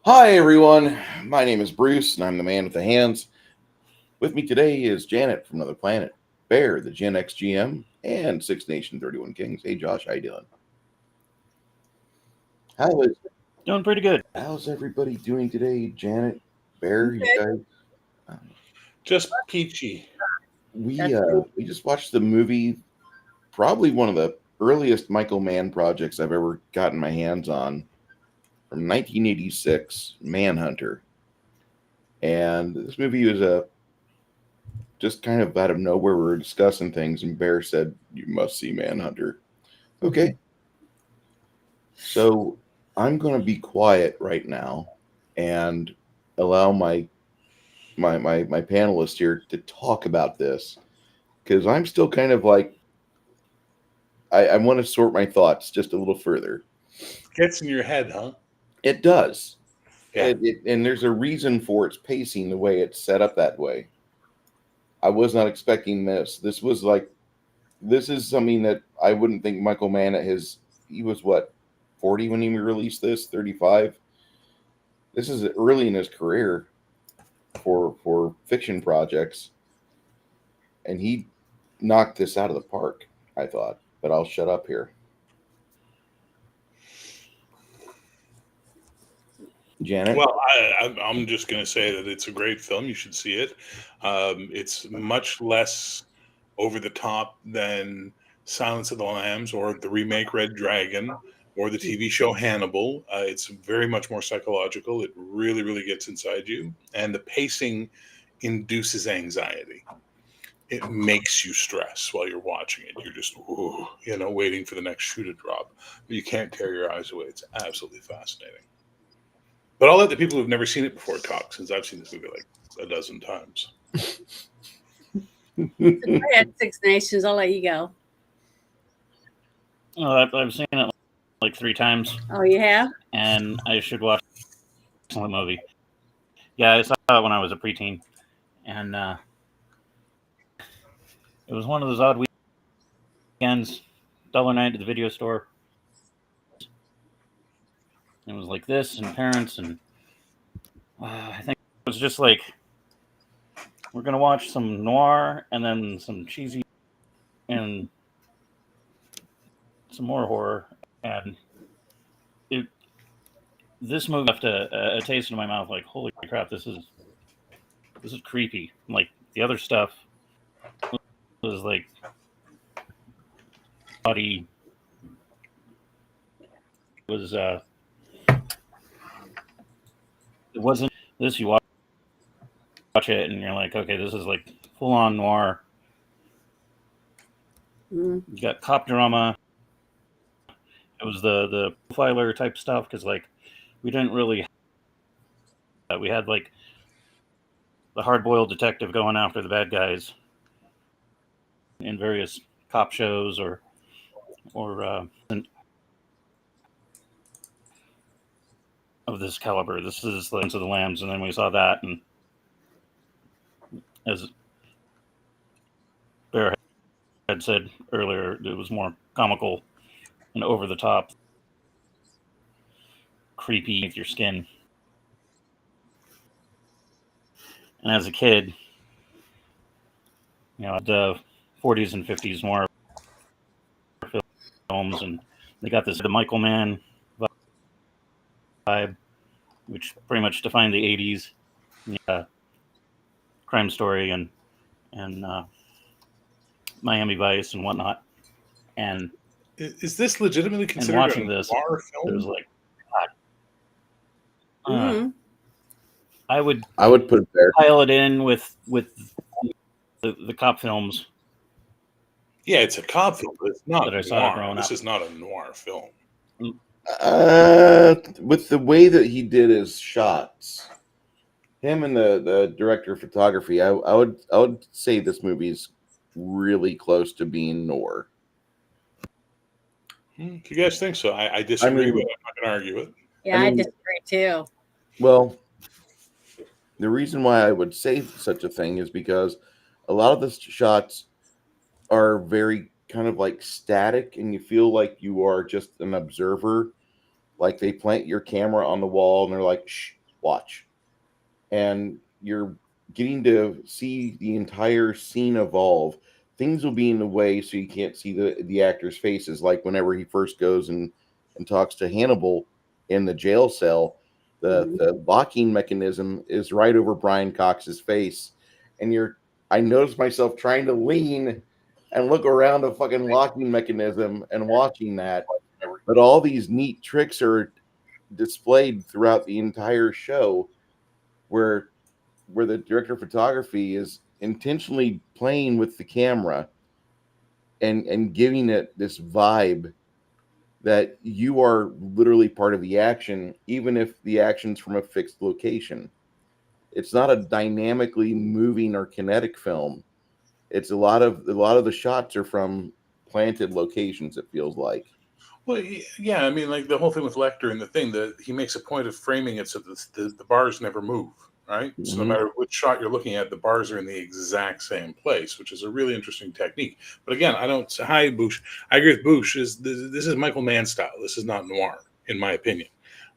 Hi, everyone. My name is Bruce, and I'm the man with the hands. With me today is Janet from Another Planet, Bear, the Gen X GM, and Six Nation 31 Kings. Hey, Josh, how you doing? How is Doing pretty good. how's everybody doing today? Janet, Bear, you Okay. guys? Um, Just peachy. we That's uh we just watched the movie, probably one of the earliest Michael Mann projects I've ever gotten my hands on, from 1986, Manhunter. And this movie was a just kind of out of nowhere, we were discussing things, and Bear said, "You must see Manhunter." Okay, so I'm going to be quiet right now and allow my panelists here to talk about this because I'm still kind of like I want to sort my thoughts just a little further. Gets in your head, huh? It does, Yeah. and there's a reason for its pacing the way it's set up that way. I was not expecting this. This is something that I wouldn't think Michael Mann at his he was what 40 when he released this, 35. This is early in his career for fiction projects, and he knocked this out of the park, I thought. But I'll shut up here. Janet? Well, I'm just going to say that it's a great film. You should see it. It's much less over the top than Silence of the Lambs or the remake Red Dragon or the TV show Hannibal. It's very much more psychological. It really, really gets inside you. And the pacing induces anxiety. It makes you stress while you're watching it. You're just, ooh, waiting for the next shoe to drop. But you can't tear your eyes away. It's absolutely fascinating. But I'll let the people who've never seen it before talk, since I've seen this movie like a dozen times. Go ahead, Six Nations. I'll let you go. I've seen it like 3 times, Oh, you have? and I should watch the movie. Yeah, I saw it when I was a preteen, and it was one of those odd weekends, dollar night at the video store. It was like this, and parents, and I think it was just like we're gonna watch some noir, and then some cheesy, and some more horror, and it this movie left a taste in my mouth. Like, holy crap, this is creepy. Like the other stuff was like body was it wasn't this. You watch it and you're like, okay, this is like full on noir. You got cop drama. It was the profiler type stuff because like we didn't really we had like the hard boiled detective going after the bad guys in various cop shows or of this caliber. This is Silence of the Lambs, and then we saw that, and as Bear had said earlier, it was more comical and over the top, creepy with your skin. And as a kid, the 40s and 50s noir films, and they got the Michael Mann vibe, which pretty much defined the 80s. Crime Story and Miami Vice and whatnot. And Is this legitimately considered watching a this, noir it was film? like, I would put it there. pile it in with the cop films. Yeah, it's a cop film, but it's not That I saw noir. growing This up. is not a noir film. With the way that he did his shots, him and the director of photography, I would say this movie's really close to being noir. If you guys think so, I disagree, but I'm not going to argue it. Yeah, I disagree too. Well, the reason why I would say such a thing is because a lot of the shots are very kind of like static, and you feel like you are just an observer Like they plant your camera on the wall and they're like, shh, watch. And you're getting to see the entire scene evolve. Things will be in the way so you can't see the actors' faces. Like whenever he first goes and talks to Hannibal in the jail cell, the locking mechanism is right over Brian Cox's face. And I noticed myself trying to lean and look around the fucking locking mechanism and watching that. But all these neat tricks are displayed throughout the entire show where the director of photography is intentionally playing with the camera and giving it this vibe that you are literally part of the action, even if the action's from a fixed location. It's not a dynamically moving or kinetic film. It's a lot of the shots are from planted locations, it feels like. Well, yeah, I mean, like the whole thing with Lecter and the thing that he makes a point of framing it so that the bars never move, right? So no matter which shot you're looking at, the bars are in the exact same place, which is a really interesting technique. But again, hi, Boosh. I agree with Boosh. This is Michael Mann style. This is not noir, in my opinion.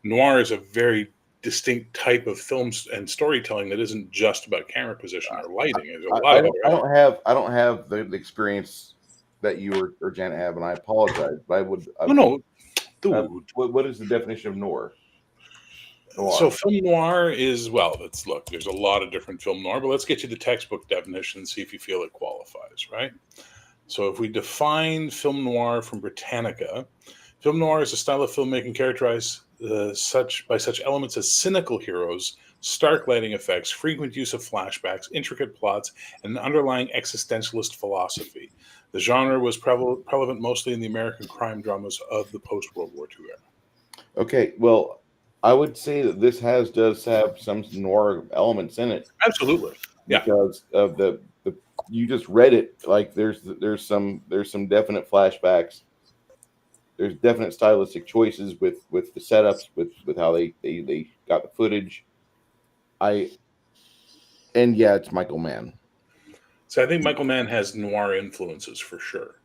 Noir is a very distinct type of films and storytelling that isn't just about camera position or lighting. There's a lot of other I don't have the experience that you or Janet have, and I apologize. But I would. No, dude. What is the definition of noir? So film noir is, there's a lot of different film noir, but let's get you the textbook definition and see if you feel it qualifies, right? So if we define film noir from Britannica, film noir is a style of filmmaking characterized by such elements as cynical heroes, stark lighting effects, frequent use of flashbacks, intricate plots, and an underlying existentialist philosophy. The genre was prevalent mostly in the American crime dramas of the post-World War II era. Okay, well, I would say that this does have some noir elements in it. Absolutely, yeah. Because of the you just read it, like there's some definite flashbacks. There's definite stylistic choices with the setups, with how they got the footage. It's Michael Mann. So I think Michael Mann has noir influences for sure.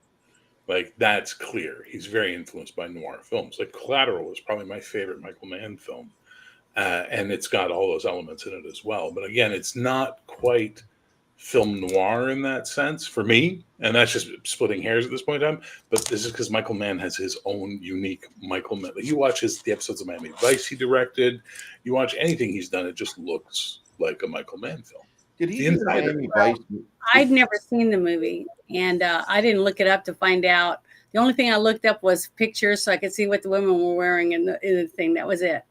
Like, that's clear. He's very influenced by noir films. Like, Collateral is probably my favorite Michael Mann film. And it's got all those elements in it as well. But again, it's not quite film noir in that sense for me. And that's just splitting hairs at this point in time. But this is because Michael Mann has his own unique Michael Mann. Like, you watch the episodes of Miami Vice he directed. You watch anything he's done, it just looks like a Michael Mann film. Did he do Miami Vice? I'd never seen the movie, and I didn't look it up to find out. The only thing I looked up was pictures so I could see what the women were wearing in the thing. That was it.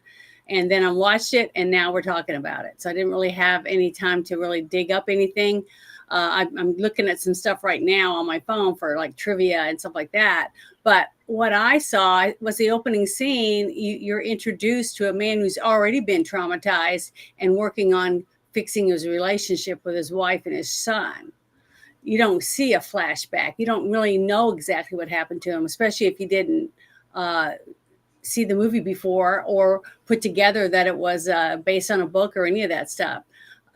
And then I watched it, and now we're talking about it. So I didn't really have any time to really dig up anything. I'm looking at some stuff right now on my phone for like trivia and stuff like that. But what I saw was the opening scene. You're introduced to a man who's already been traumatized and working on fixing his relationship with his wife and his son. You don't see a flashback. You don't really know exactly what happened to him, especially if you didn't see the movie before or put together that it was based on a book or any of that stuff,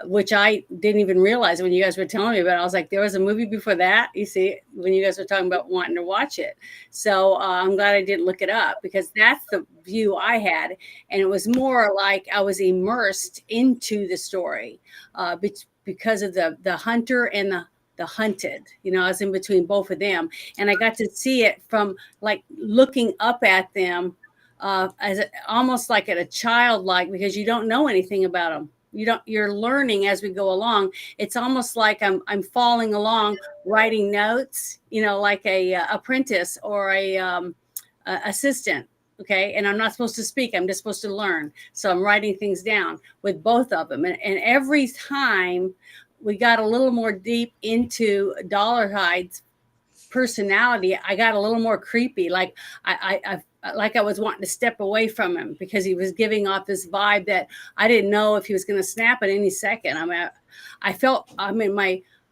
which I didn't even realize when you guys were telling me about it. I was like, there was a movie before that, you see, when you guys were talking about wanting to watch it. So I'm glad I didn't look it up, because that's the view I had. And it was more like I was immersed into the story because of the hunter and the hunted. I was in between both of them. And I got to see it from like looking up at them as almost like at a childlike, because you don't know anything about them. You're learning as we go along. It's almost like I'm following along, writing notes, like a apprentice or a assistant. Okay. And I'm not supposed to speak. I'm just supposed to learn. So I'm writing things down with both of them. And every time we got a little more deep into Dollarhide's personality, I got a little more creepy. Like I was wanting to step away from him, because he was giving off this vibe that I didn't know if he was going to snap at any second.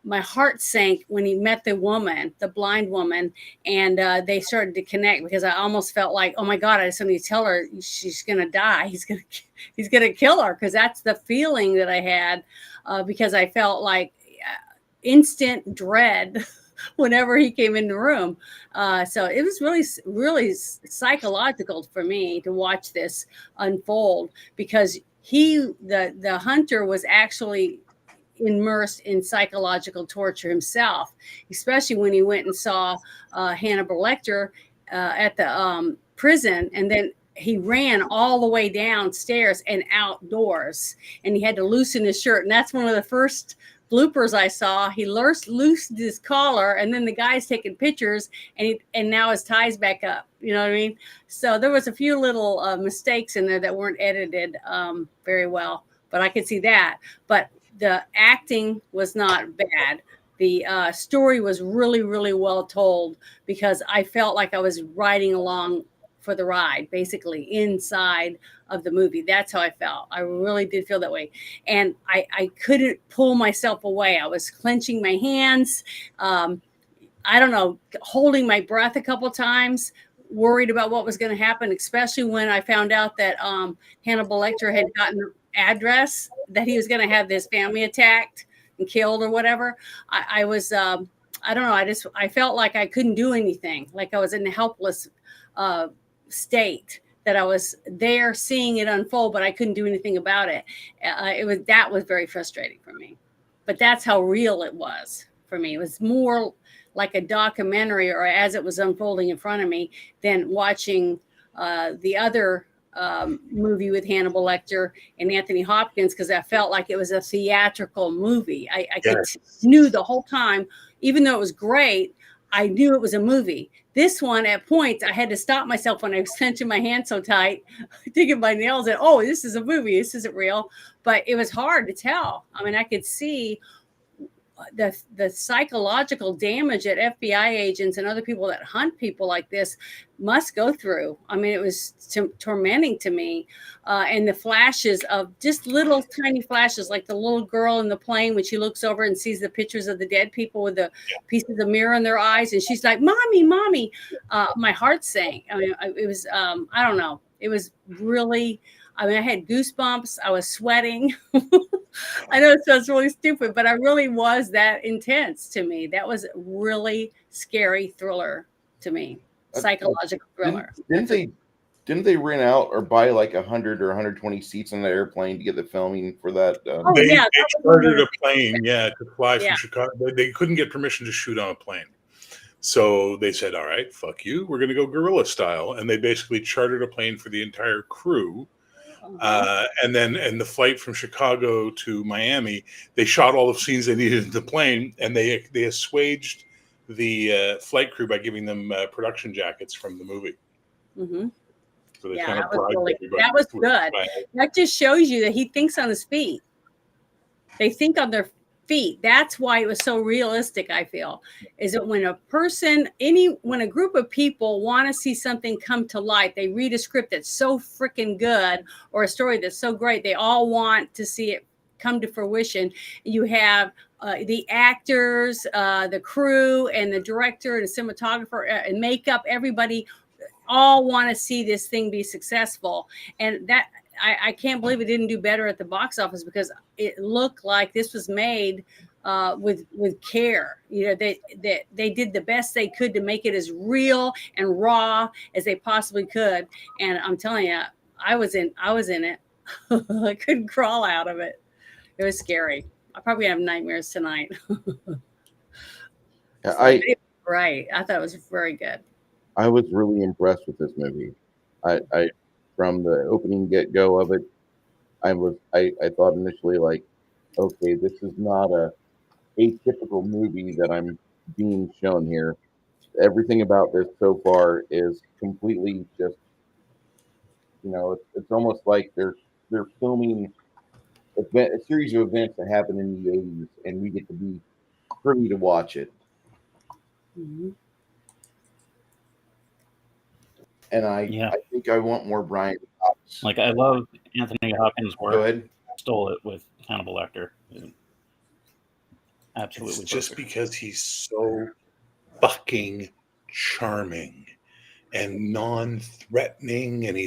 My heart sank when he met the woman, the blind woman, and they started to connect, because I almost felt like, oh my God, I just need to tell her she's going to die. He's going to kill her, because that's the feeling that I had, because I felt like instant dread whenever he came in the room. So it was really, really psychological for me to watch this unfold, because the hunter was actually immersed in psychological torture himself, especially when he went and saw Hannibal Lecter at the prison, and then he ran all the way downstairs and outdoors, and he had to loosen his shirt. And that's one of the first bloopers I saw. He loosened his collar, and then the guy's taking pictures, and now his tie's back up. You know what I mean? So there was a few little mistakes in there that weren't edited very well, but I could see that. But the acting was not bad. The story was really, really well told, because I felt like I was riding along for the ride, basically inside of the movie. That's how I felt. I really did feel that way. And I couldn't pull myself away. I was clenching my hands. I don't know, holding my breath a couple times, worried about what was going to happen, especially when I found out that Hannibal Lecter had gotten the address that he was going to have his family attacked and killed or whatever. I was, I don't know. I felt like I couldn't do anything. Like I was in a helpless state, that I was there seeing it unfold, but I couldn't do anything about it. That was very frustrating for me, but that's how real it was for me. It was more like a documentary, or as it was unfolding in front of me, than watching the other movie with Hannibal Lecter and Anthony Hopkins, because I felt like it was a theatrical movie. I knew the whole time, even though it was great, I knew it was a movie. This one, at points, I had to stop myself when I was clenching my hand so tight, digging my nails, and oh, this is a movie. This isn't real. But it was hard to tell. I mean, I could see the psychological damage that FBI agents and other people that hunt people like this must go through. I mean, it was tormenting to me. And the flashes of just little tiny flashes, like the little girl in the plane when she looks over and sees the pictures of the dead people with the pieces of mirror in their eyes, and she's like, "Mommy, mommy." My heart sank. I mean, it was, I don't know. It was really, I mean, I had goosebumps. I was sweating. I know it sounds really stupid, but I really was that intense to me. That was really scary thriller to me, psychological thriller. Didn't they rent out or buy like 100 or 120 seats on the airplane to get the filming for that? They chartered a plane, to fly from Chicago. They couldn't get permission to shoot on a plane. So they said, all right, fuck you. We're going to go guerrilla style. And they basically chartered a plane for the entire crew. And then the flight from Chicago to Miami, they shot all the scenes they needed in the plane, and they assuaged the flight crew by giving them production jackets from the movie. Mm-hmm. So they that was good. That just shows you that he thinks on his feet. They think on their feet. That's why it was so realistic, I feel, is that when a group of people want to see something come to light, they read a script that's so freaking good, or a story that's so great, they all want to see it come to fruition. You have the actors, the crew, and the director, and the cinematographer, and makeup, everybody all want to see this thing be successful. And that, I can't believe it didn't do better at the box office, because it looked like this was made with care. You know, they did the best they could to make it as real and raw as they possibly could. And I'm telling you, I was in it. I couldn't crawl out of it. It was scary. I probably have nightmares tonight. Right. I thought it was very good. I was really impressed with this movie. I from the opening get-go of it, I thought initially, like, okay, this is not a atypical movie that I'm being shown here. Everything about this so far is completely just, it's almost like they're filming a series of events that happened in the 80s, and we get to be privy to watch it. Mm-hmm. And I think I want more Brian Cox. Like, I love Anthony Hopkins' work. Go ahead. Stole it with Hannibal Lecter. Absolutely. It's just because he's so fucking charming and non-threatening, and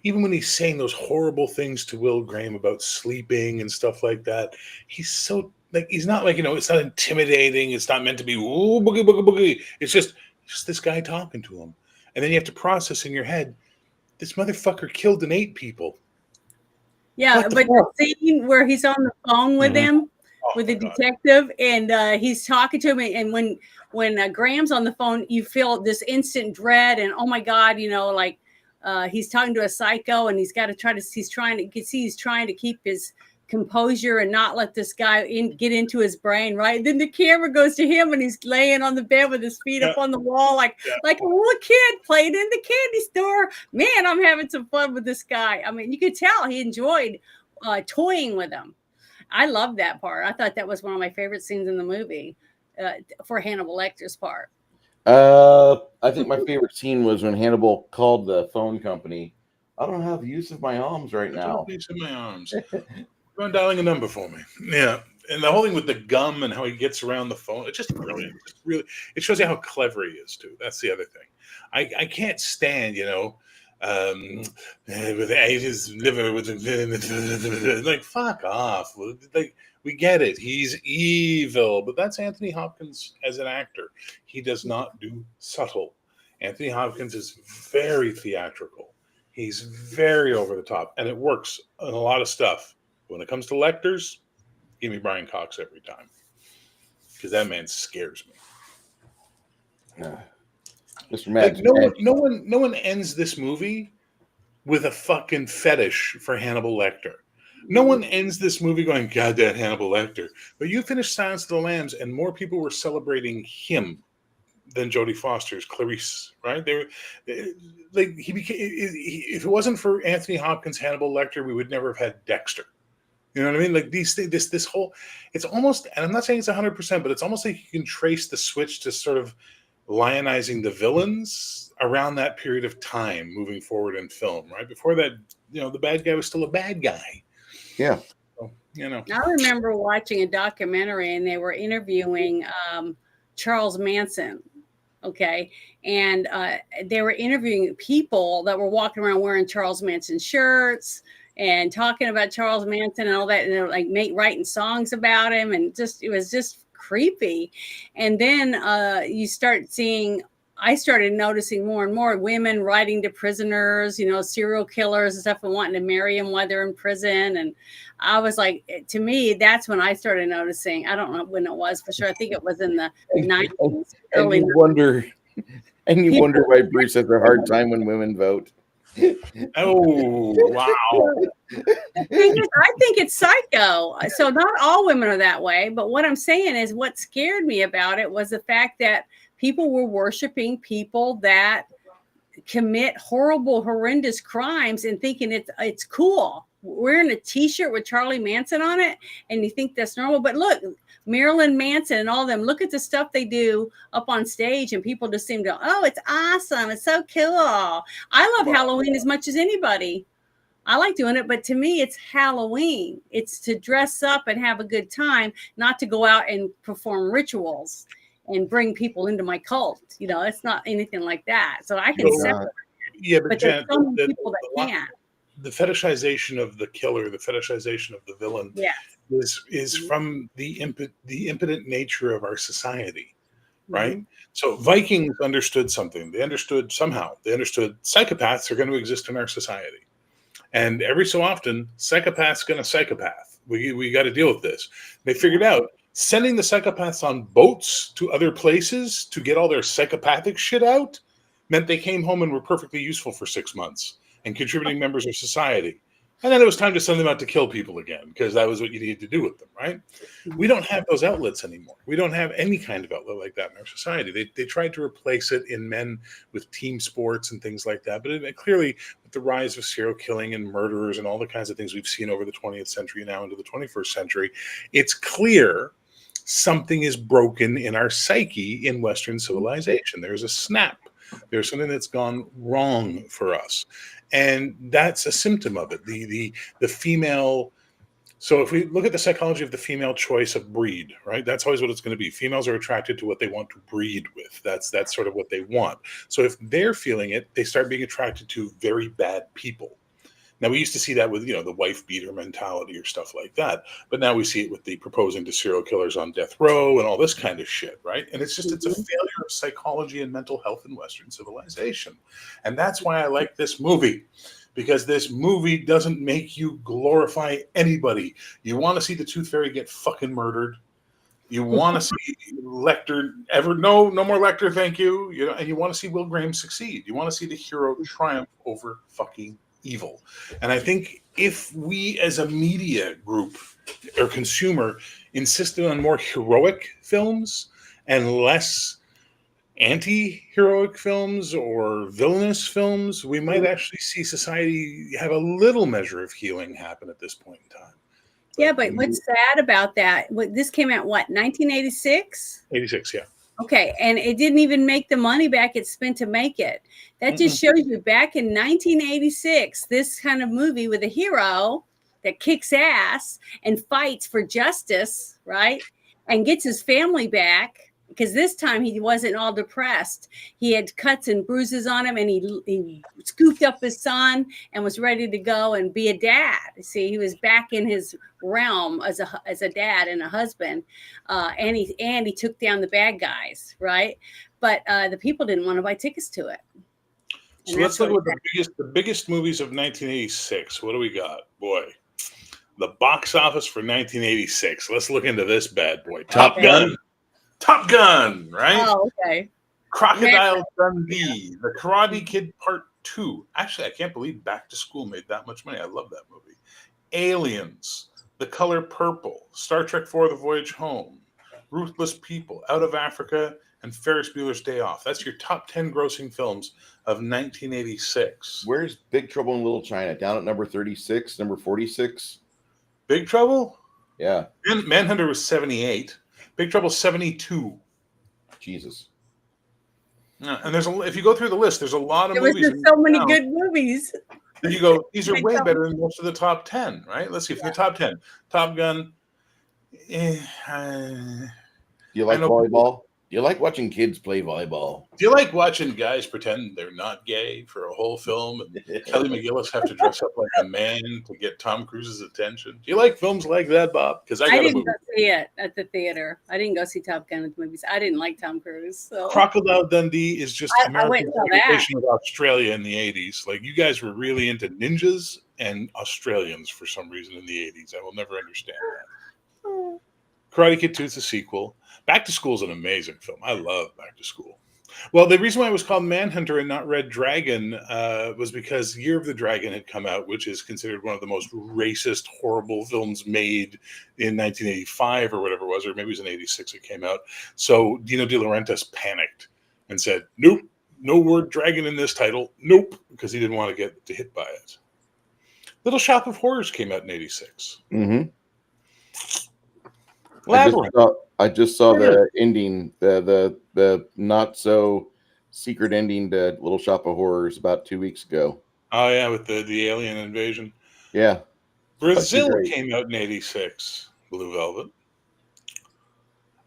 even when he's saying those horrible things to Will Graham about sleeping and stuff like that, he's so like he's not like, it's not intimidating. It's not meant to be ooh boogie boogie boogie. It's just this guy talking to him, and then you have to process in your head, this motherfucker killed and ate people. Yeah, but the scene where he's on the phone with him, with the detective, and he's talking to him, and when Graham's on the phone, you feel this instant dread, and oh my God, like he's talking to a psycho, and he's trying to keep his composure and not let this guy get into his brain, right? Then the camera goes to him, and he's laying on the bed with his feet up on the wall, like a little kid playing in the candy store. Man, I'm having some fun with this guy. I mean, you could tell he enjoyed toying with him. I love that part. I thought that was one of my favorite scenes in the movie for Hannibal Lecter's part. I think my favorite scene was when Hannibal called the phone company. I don't have use of my arms right now. Use of my arms. Go on dialing a number for me. Yeah. And the whole thing with the gum and how he gets around the phone, it's just brilliant. It's really, it shows you how clever he is too. That's the other thing. I can't stand, with his liver with like fuck off. Like we get it. He's evil, but that's Anthony Hopkins as an actor. He does not do subtle. Anthony Hopkins is very theatrical. He's very over the top, and it works in a lot of stuff. When it comes to Lecters, give me Brian Cox every time, because that man scares me. Mr. Matt, like no one ends this movie with a fucking fetish for Hannibal Lecter. No one ends this movie going, God, that Hannibal Lecter. But you finished Silence of the Lambs, and more people were celebrating him than Jodie Foster's Clarice, right? Like he became. If it wasn't for Anthony Hopkins' Hannibal Lecter, we would never have had Dexter. You know what I mean? Like this whole, it's almost, and I'm not saying it's 100%, but it's almost like you can trace the switch to sort of lionizing the villains around that period of time moving forward in film, right? Before that, the bad guy was still a bad guy. Yeah. So, I remember watching a documentary, and they were interviewing Charles Manson. Okay. And they were interviewing people that were walking around wearing Charles Manson shirts and talking about Charles Manson and all that, and they're like writing songs about him, and it was just creepy. And then I started noticing more and more women writing to prisoners, serial killers and stuff, and wanting to marry them while they're in prison. And I was like, to me, that's when I started noticing. I don't know when it was for sure. I think it was in the 90s. And you wonder why Bruce has a hard time when women vote. Oh, wow. I think it's psycho. So not all women are that way. But what I'm saying is, what scared me about it was the fact that people were worshiping people that commit horrible, horrendous crimes and thinking it's cool. Wearing a T-shirt with Charlie Manson on it, and you think that's normal. But look, Marilyn Manson and all of them, look at the stuff they do up on stage, and people just seem to, oh, it's awesome. It's so cool. I love Halloween as much as anybody. I like doing it, but to me, it's Halloween. It's to dress up and have a good time, not to go out and perform rituals and bring people into my cult. It's not anything like that. So I can separate it. Yeah, but there's so many people that can't. The fetishization of the killer, the fetishization of the villain, is from the impotent nature of our society, right? Mm-hmm. So Vikings understood something. They understood psychopaths are going to exist in our society. And every so often, psychopath's going to psychopath. We got to deal with this. They figured out sending the psychopaths on boats to other places to get all their psychopathic shit out meant they came home and were perfectly useful for 6 months and contributing members of society. And then it was time to send them out to kill people again, because that was what you needed to do with them, right? We don't have those outlets anymore. We don't have any kind of outlet like that in our society. They tried to replace it in men with team sports and things like that. But clearly, with the rise of serial killing and murderers and all the kinds of things we've seen over the 20th century now into the 21st century, it's clear something is broken in our psyche in Western civilization. There's a snap. There's something that's gone wrong for us. And that's a symptom of it. The female. So if we look at the psychology of the female choice of breed, right? That's always what it's going to be. Females are attracted to what they want to breed with. That's sort of what they want. So if they're feeling it, they start being attracted to very bad people. Now, we used to see that with, the wife beater mentality or stuff like that. But now we see it with the proposing to serial killers on death row and all this kind of shit, right? And it's a failure of psychology and mental health in Western civilization. And that's why I like this movie, because this movie doesn't make you glorify anybody. You want to see the Tooth Fairy get fucking murdered. You want to see Lecter no more Lecter, thank you. And you want to see Will Graham succeed. You want to see the hero triumph over fucking evil. And I think if we as a media group or consumer insisted on more heroic films and less anti-heroic films or villainous films, we might actually see society have a little measure of healing happen at this point in time. But what's sad about that? This came out 1986? 86, yeah. Okay, and it didn't even make the money back it spent to make it. That just shows you back in 1986, this kind of movie with a hero that kicks ass and fights for justice, right? And gets his family back. Because this time he wasn't all depressed. He had cuts and bruises on him, and he scooped up his son and was ready to go and be a dad. See, he was back in his realm as a dad and a husband, and he took down the bad guys, right? But the people didn't want to buy tickets to it. So let's look at the biggest movies of 1986. What do we got, boy? The box office for 1986. Let's look into this bad boy. Top Gun. Top Gun, right? Oh, okay. Crocodile Dundee, The Karate Kid Part 2. Actually, I can't believe Back to School made that much money. I love that movie. Aliens, The Color Purple, Star Trek IV: The Voyage Home, Ruthless People, Out of Africa, and Ferris Bueller's Day Off. That's your top 10 grossing films of 1986. Where's Big Trouble in Little China? Down at number 36, number 46? Big Trouble? Yeah. Manhunter was 78. Big Trouble 72. Jesus. And if you go through the list, there's a lot of movies. There was so many good movies. And you go, these are way better than most of the top 10, right? Let's see, from the top 10. Top Gun. Do you like volleyball? Do you like watching kids play volleyball? Do you like watching guys pretend they're not gay for a whole film and Kelly McGillis have to dress up like a man to get Tom Cruise's attention? Do you like films like that, Bob? Because I didn't go see it at the theater. I didn't go see Top Gun at the movies. I didn't like Tom Cruise. So. Crocodile Dundee is just American representation of Australia in the 80s. Like, you guys were really into ninjas and Australians for some reason in the 80s. I will never understand that. Karate Kid 2 is a sequel. Back to School is an amazing film. I love Back to School. Well, the reason why it was called Manhunter and not Red Dragon was because Year of the Dragon had come out, which is considered one of the most racist, horrible films made in 1985 or whatever it was, or maybe it was in 86 it came out. So Dino De Laurentiis panicked and said, nope, no word dragon in this title. Nope, because he didn't want to get hit by it. Little Shop of Horrors came out in 86. Mm-hmm. I just saw the ending, the not so secret ending to Little Shop of Horrors about 2 weeks ago. Oh yeah, with the alien invasion. Yeah. Brazil came out in 86. Blue Velvet.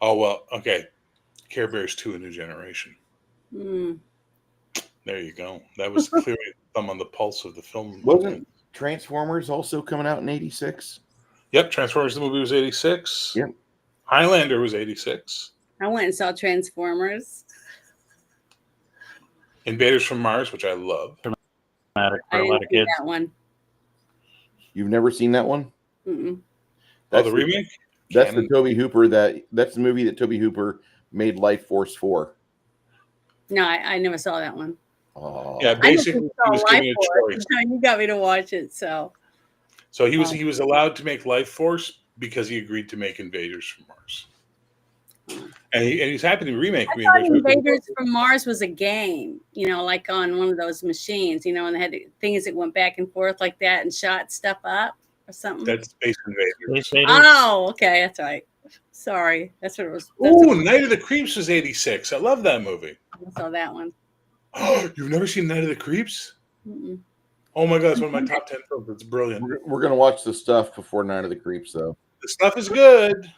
Oh well, okay. Care Bears 2: A New Generation. There you go. That was clearly the thumb on the pulse of the film. Wasn't Transformers also coming out in 86? Yep, Transformers the movie was 86. Yep. Highlander was 86. I went and saw Transformers. Invaders from Mars, which I love. I didn't see that one. You've never seen that one? Mm-mm. That's the remake? That's the Toby Hooper that's the movie that Toby Hooper made Life Force for. No, I never saw that one. Oh. Yeah, basically he was giving a choice. You got me to watch it, so he was allowed to make Life Force because he agreed to make Invaders from Mars. And he's happy to remake. I thought Invaders from Mars was a game, like on one of those machines, and they had things that went back and forth like that and shot stuff up or something. That's Space Invaders. Oh, okay, that's right. Sorry, that's what it was. Night of the Creeps was 86. I love that movie. I saw that one. Oh, you've never seen Night of the Creeps? Mm-mm. Oh my God, it's one of my top 10 films. It's brilliant. We're going to watch The Stuff before Night of the Creeps, though. The Stuff is good.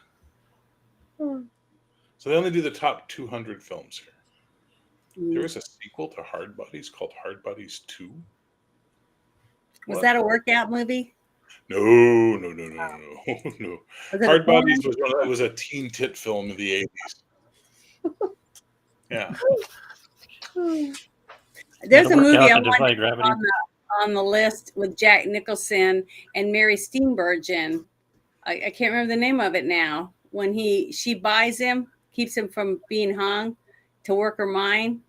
So they only do the top 200 films here. There was a sequel to Hard Bodies called Hard Bodies 2. Was that a workout movie? No. Was it Hard a Bodies was a teen tit film of the 80s. Yeah. There's a movie I to defy wanted gravity. on the list with Jack Nicholson and Mary Steenburgen. I can't remember the name of it now. When she buys him, keeps him from being hung to work her mine.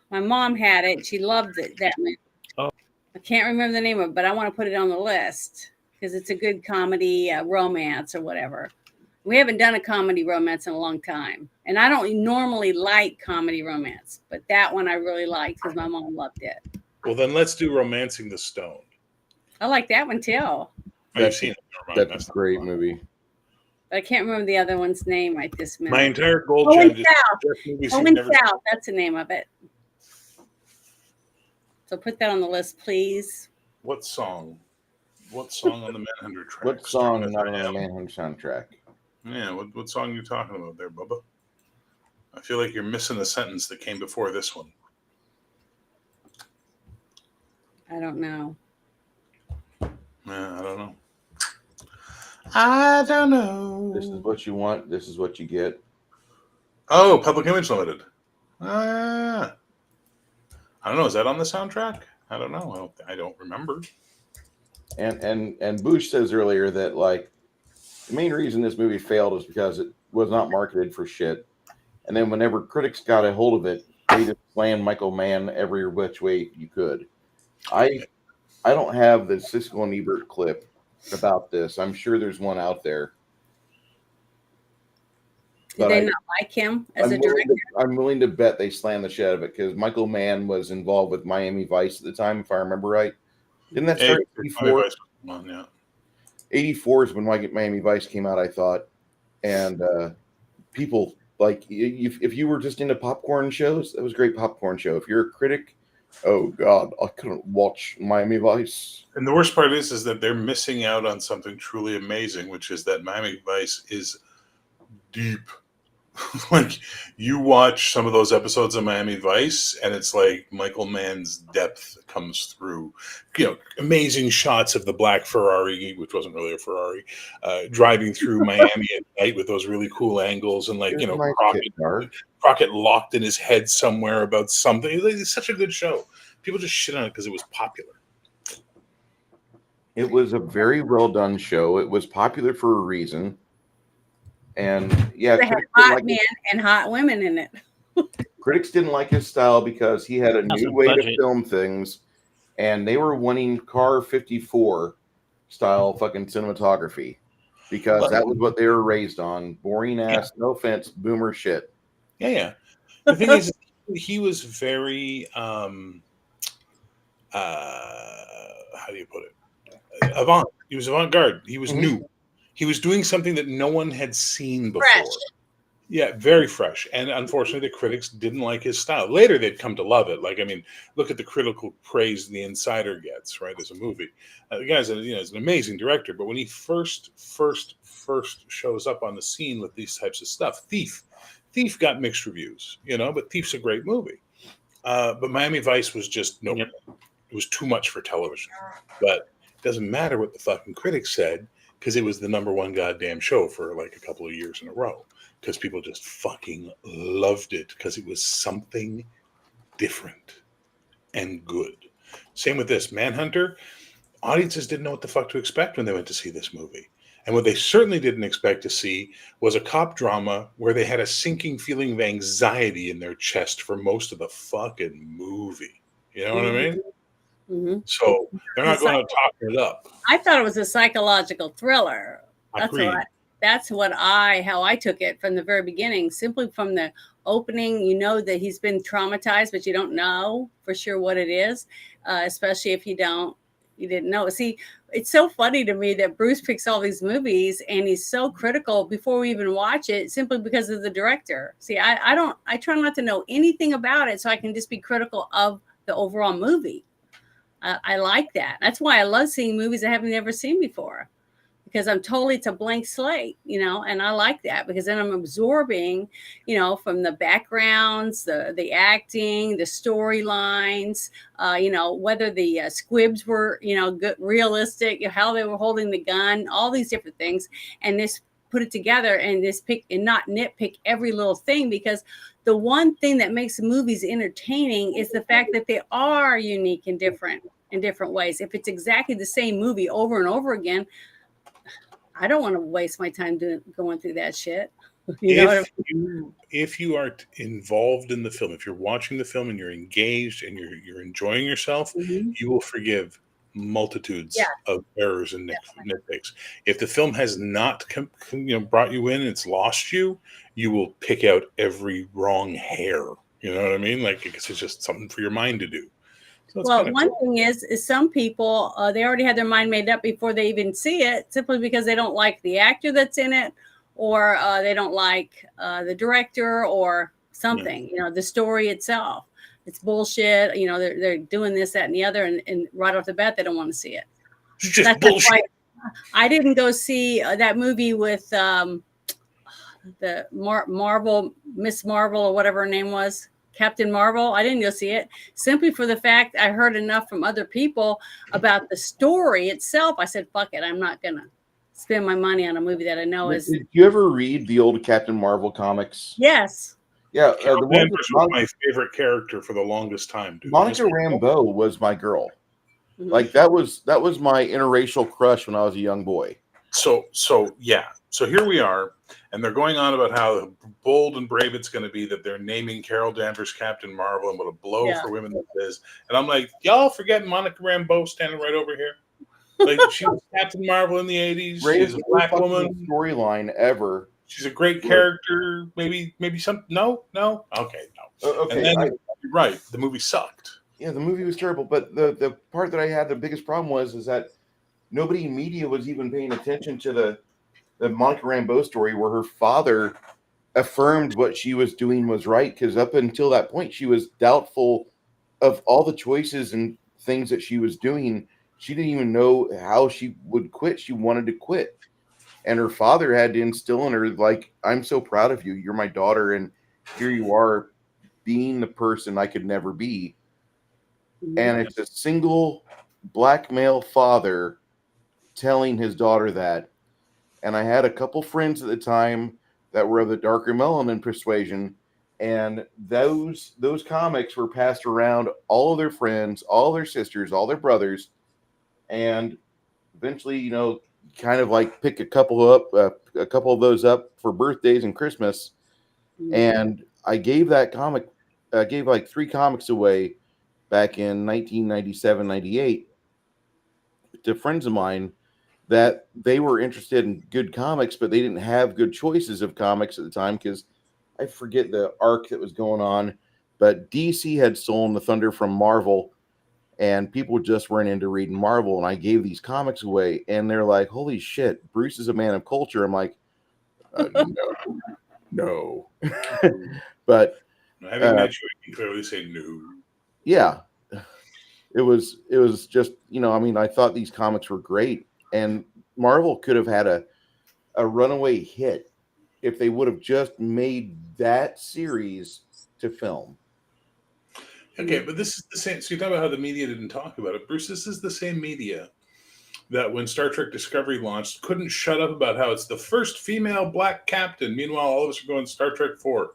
My mom had it. She loved it. That movie. Oh. I can't remember the name of it, but I want to put it on the list because it's a good comedy romance or whatever. We haven't done a comedy romance in a long time. And I don't normally like comedy romance, but that one I really liked because my mom loved it. Well, then let's do Romancing the Stone. I like that one too. Oh, you've seen it. Never mind. That's a great movie. But I can't remember the other one's name right this minute. My entire gold Owen gem South. Owen South. That's the name of it. So put that on the list, please. What song? What song on the Manhunter track? What song not on the Manhunter soundtrack? Yeah, what song are you talking about there, Bubba? I feel like you're missing the sentence that came before this one. I don't know. Yeah, I don't know. I don't know. This is what you want. This is what you get. Oh, Public Image Limited. I don't know. Is that on the soundtrack? I don't know. I don't remember. And Bush says earlier that like the main reason this movie failed is because it was not marketed for shit. And then whenever critics got a hold of it, they just slammed Michael Mann every which way you could. I don't have the Siskel and Ebert clip about this. I'm sure there's one out there. Did they not like him as a director? I'm willing to bet they slammed the shit out of it because Michael Mann was involved with Miami Vice at the time, if I remember right. Didn't that start in 84? Yeah. 84 is when Miami Vice came out, I thought. And people, like, if you were just into popcorn shows, that was a great popcorn show. If you're a critic, oh, God, I couldn't watch Miami Vice. And the worst part is that they're missing out on something truly amazing, which is that Miami Vice is deep. Like, you watch some of those episodes of Miami Vice, and it's like Michael Mann's depth comes through. You know, amazing shots of the black Ferrari, which wasn't really a Ferrari, driving through Miami at night with those really cool angles, and like, Crockett locked in his head somewhere about something. It's such a good show. People just shit on it because it was popular. It was a very well done show. It was popular for a reason. And yeah, they had hot men and hot women in it. Critics didn't like his style because he had a new way to film things, and they were wanting Car 54 style fucking cinematography because that was what they were raised on. Boring ass, no offense, boomer shit. Yeah. The thing is, he was very how do you put it? Avant. He was avant-garde. He was new. He was doing something that no one had seen before. Fresh. Yeah, very fresh. And unfortunately, the critics didn't like his style. Later, they'd come to love it. Like, I mean, look at the critical praise The Insider gets, right, as a movie. The guy's is an amazing director. But when he first shows up on the scene with these types of stuff, Thief got mixed reviews, but Thief's a great movie. But Miami Vice was just, it was too much for television. But it doesn't matter what the fucking critics said, because it was the number one goddamn show for like a couple of years in a row. Because people just fucking loved it because it was something different and good. Same with this. Manhunter, audiences didn't know what the fuck to expect when they went to see this movie. And what they certainly didn't expect to see was a cop drama where they had a sinking feeling of anxiety in their chest for most of the fucking movie. You know what I mean? Mm-hmm. So they're not going out talking it up. I thought it was a psychological thriller. Agreed. That's how I took it from the very beginning. Simply from the opening, you know that he's been traumatized, but you don't know for sure what it is, especially if you didn't know. See, it's so funny to me that Bruce picks all these movies and he's so critical before we even watch it, simply because of the director. See, I try not to know anything about it so I can just be critical of the overall movie. I like that. That's why I love seeing movies I haven't ever seen before, because I'm totally, it's a blank slate, and I like that because then I'm absorbing, from the backgrounds, the acting, the storylines, whether the squibs were, good, realistic, how they were holding the gun, all these different things. And this put it together and this pick and not nitpick every little thing, because the one thing that makes movies entertaining is the fact that they are unique and different in different ways. If it's exactly the same movie over and over again, I don't want to waste my time going through that shit. If you are involved in the film, if you're watching the film and you're engaged and you're enjoying yourself, you will forgive multitudes of errors and nitpicks. If the film has not brought you in, it's lost you, you will pick out every wrong hair. You know what I mean? Like, it's just something for your mind to do. So well, one thing is some people, they already had their mind made up before they even see it, simply because they don't like the actor that's in it, or they don't like the director or something, the story itself. It's bullshit. They're doing this, that, and the other. And right off the bat, they don't want to see it. It's just bullshit. Why I didn't go see that movie with the Marvel, Miss Marvel, or whatever her name was, Captain Marvel. I didn't go see it simply for the fact I heard enough from other people about the story itself. I said, fuck it. I'm not going to spend my money on a movie that I know is. Did you ever read the old Captain Marvel comics? Yes. Yeah. The one was my favorite character for the longest time. Dude. Monica Rambeau was my girl. Mm-hmm. Like that was my interracial crush when I was a young boy. So here we are, and they're going on about how bold and brave it's going to be that they're naming Carol Danvers Captain Marvel and what a blow for women that is. And I'm like, y'all forgetting Monica Rambeau standing right over here? Like, she was Captain Marvel in the 80s. She's a black woman. Storyline ever. She's a great character. Maybe some. No. Okay, no. Okay, and then you're right. The movie sucked. Yeah, the movie was terrible. But the part that I had the biggest problem is that nobody in media was even paying attention to the Monica Rambeau story, where her father affirmed what she was doing was right, because up until that point, she was doubtful of all the choices and things that she was doing. She didn't even know how she would quit. She wanted to quit. And her father had to instill in her, like, I'm so proud of you. You're my daughter. And here you are being the person I could never be. Mm-hmm. And it's a single black male father telling his daughter that. And I had a couple friends at the time that were of the darker melanin persuasion. And those comics were passed around all of their friends, all their sisters, all their brothers. And eventually, kind of like pick a couple of those up for birthdays and Christmas. Mm-hmm. And I gave that comic, gave like 3 comics away back in 1997, 98 to friends of mine that they were interested in good comics, but they didn't have good choices of comics at the time, because I forget the arc that was going on, but DC had stolen the thunder from Marvel. And people just weren't into reading Marvel. And I gave these comics away. And they're like, holy shit, Bruce is a man of culture. I'm like, no. But having met you, I can clearly say no. Yeah. It was just, I thought these comics were great. And Marvel could have had a runaway hit if they would have just made that series to film. Okay, but this is the same. So you talk about how the media didn't talk about it. Bruce, this is the same media that when Star Trek Discovery launched couldn't shut up about how it's the first female black captain. Meanwhile, all of us are going Star Trek 4.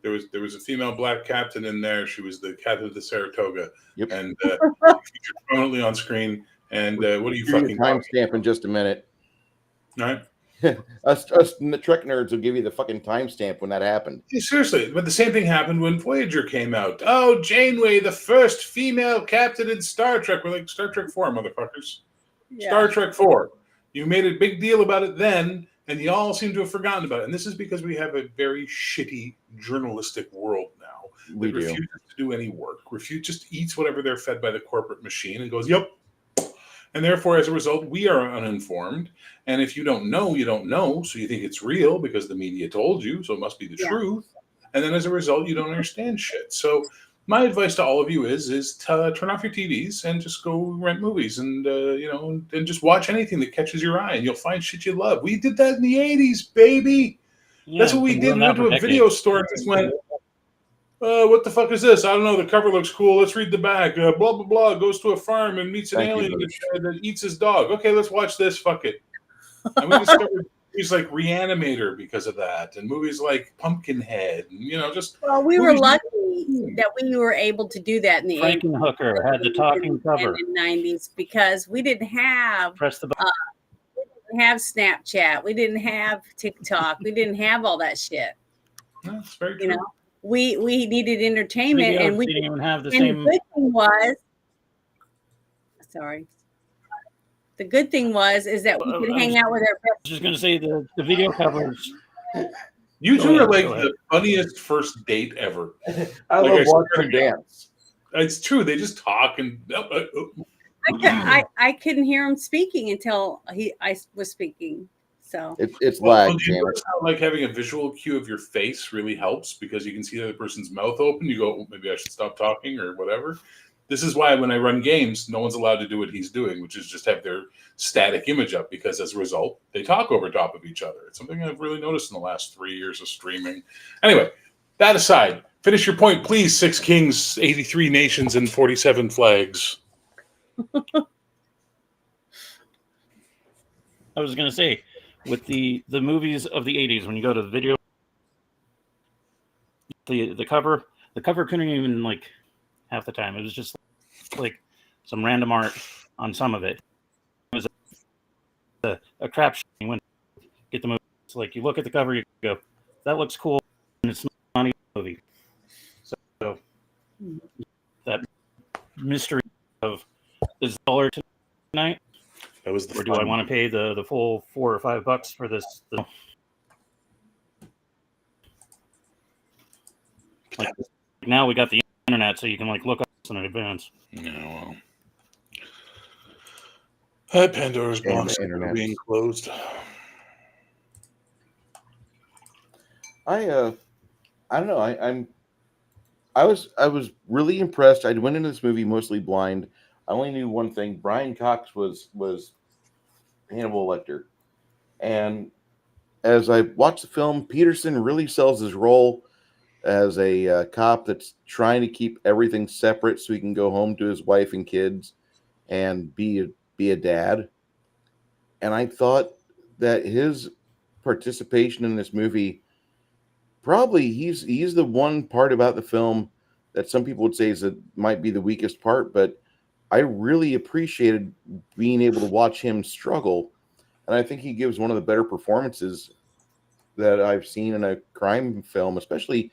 There was a female black captain in there. She was the captain of the Saratoga. Yep. And featured prominently on screen. And what are you fucking timestamp in just a minute? All right. us Trek nerds will give you the fucking timestamp when that happened. Yeah, seriously, but the same thing happened when Voyager came out. Oh, Janeway, the first female captain in Star Trek. We're like, Star Trek 4, motherfuckers. Yeah. Star Trek 4. You made a big deal about it then, and you all seem to have forgotten about it. And this is because we have a very shitty journalistic world now. We that refuses to do any work. Just eats whatever they're fed by the corporate machine and goes, yep. And therefore, as a result, we are uninformed. And if you don't know, you don't know. So you think it's real because the media told you. So it must be the truth. And then as a result, you don't understand shit. So my advice to all of you is turn off your TVs and just go rent movies and and just watch anything that catches your eye, and you'll find shit you love. We did that in the 80s, baby. That's what we did. We went to a video store and just went, what the fuck is this? I don't know. The cover looks cool. Let's read the back. Blah, blah, blah. Goes to a farm and meets an alien that eats his dog. Okay, let's watch this. Fuck it. And we discovered movies like Reanimator because of that, and movies like Pumpkinhead, and just. Well, we were lucky that we were able to do that in the 80s. Frankenhooker had the talking cover in the 90s because we didn't have press the button. We didn't have Snapchat, we didn't have TikTok, we didn't have all that shit. That's very true. We needed entertainment, and we didn't even have the and same. The good thing was, the good thing is that we could hang out with our I was just going to say the video covers. You two are like the funniest first date ever. I love watching dance. It's true. They just talk and. I couldn't hear him speaking until I was speaking. So it's lag. Like having a visual cue of your face really helps because you can see the other person's mouth open. You go, maybe I should stop talking or whatever. This is why when I run games, no one's allowed to do what he's doing, which is just have their static image up, because as a result, they talk over top of each other. It's something I've really noticed in the last 3 years of streaming. Anyway, that aside, finish your point, please. 6 kings, 83 nations, and 47 flags. I was going to say, with the movies of the 80s, when you go to the video, the cover couldn't even like half the time. It was just like some random art on some of it. It was a crap show. You went get the movie. It's like you look at the cover, you go, that looks cool, and it's not a movie. So that mystery of is $1 tonight? That was the. Or do I want to pay the full $4 or $5 for this? Like now we got the internet, so you can like look up in advance. Yeah, well, Pandora's box being closed. I don't know. I was really impressed. I went into this movie mostly blind. I only knew one thing. Brian Cox was Hannibal Lecter. And as I watched the film, Petersen really sells his role as a cop that's trying to keep everything separate so he can go home to his wife and kids and be a dad. And I thought that his participation in this movie, probably he's the one part about the film that some people would say might be the weakest part, but I really appreciated being able to watch him struggle. And I think he gives one of the better performances that I've seen in a crime film, especially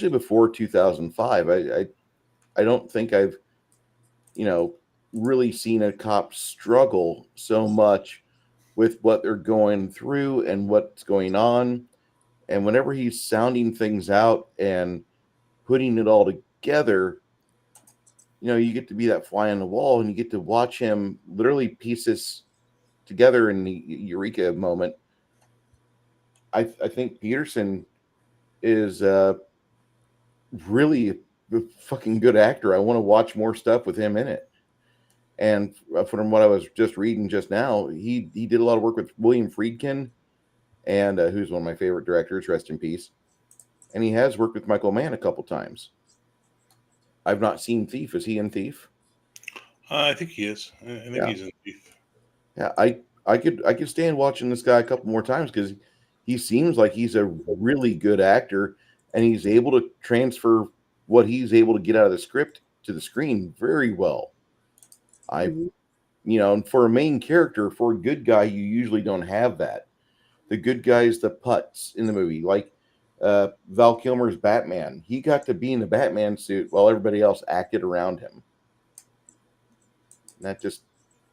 before 2005. I don't think I've, really seen a cop struggle so much with what they're going through and what's going on. And whenever he's sounding things out and putting it all together, you get to be that fly on the wall, and you get to watch him literally piece this together in the eureka moment. I think Petersen is really a fucking good actor. I want to watch more stuff with him in it. And from what I was just reading just now, he did a lot of work with William Friedkin, and who's one of my favorite directors, rest in peace. And he has worked with Michael Mann a couple times. I've not seen Thief. Is he in Thief? I think he is. I think he's in Thief. Yeah, I could stand watching this guy a couple more times because he seems like he's a really good actor, and he's able to transfer what he's able to get out of the script to the screen very well. And for a main character, for a good guy, you usually don't have that. The good guy's the putz in the movie, like Val Kilmer's Batman. He got to be in the Batman suit while everybody else acted around him. And that just,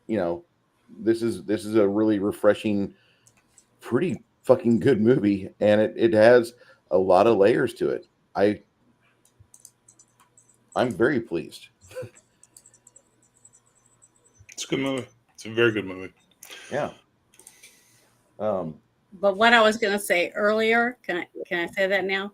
this is a really refreshing, pretty fucking good movie, and it has a lot of layers to it. I'm very pleased. It's a good movie. It's a very good movie. Yeah. But what I was going to say earlier, can I say that now?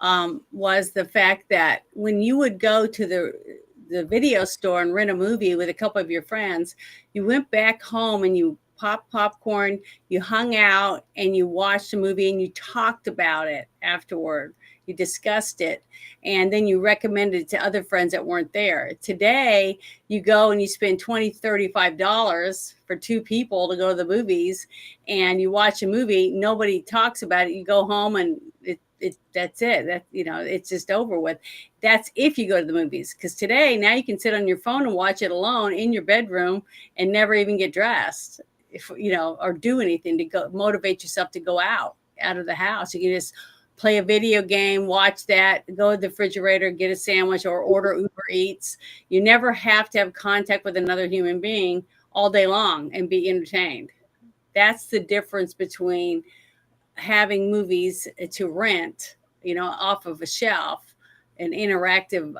was the fact that when you would go to the video store and rent a movie with a couple of your friends, you went back home and you popped popcorn, you hung out, and you watched a movie and you talked about it afterward. You discussed it, and then you recommended it to other friends that weren't there. Today, you go and you spend $20, $35 for two people to go to the movies, and you watch a movie. Nobody talks about it. You go home and that's it. That, you know, it's just over with. That's if you go to the movies, because today now you can sit on your phone and watch it alone in your bedroom and never even get dressed, if you know, or do anything to go motivate yourself to go out of the house. You can just play a video game, watch that, go to the refrigerator, get a sandwich, or order Uber Eats. You never have to have contact with another human being all day long and be entertained. That's the difference between having movies to rent, you know, off of a shelf, an interactive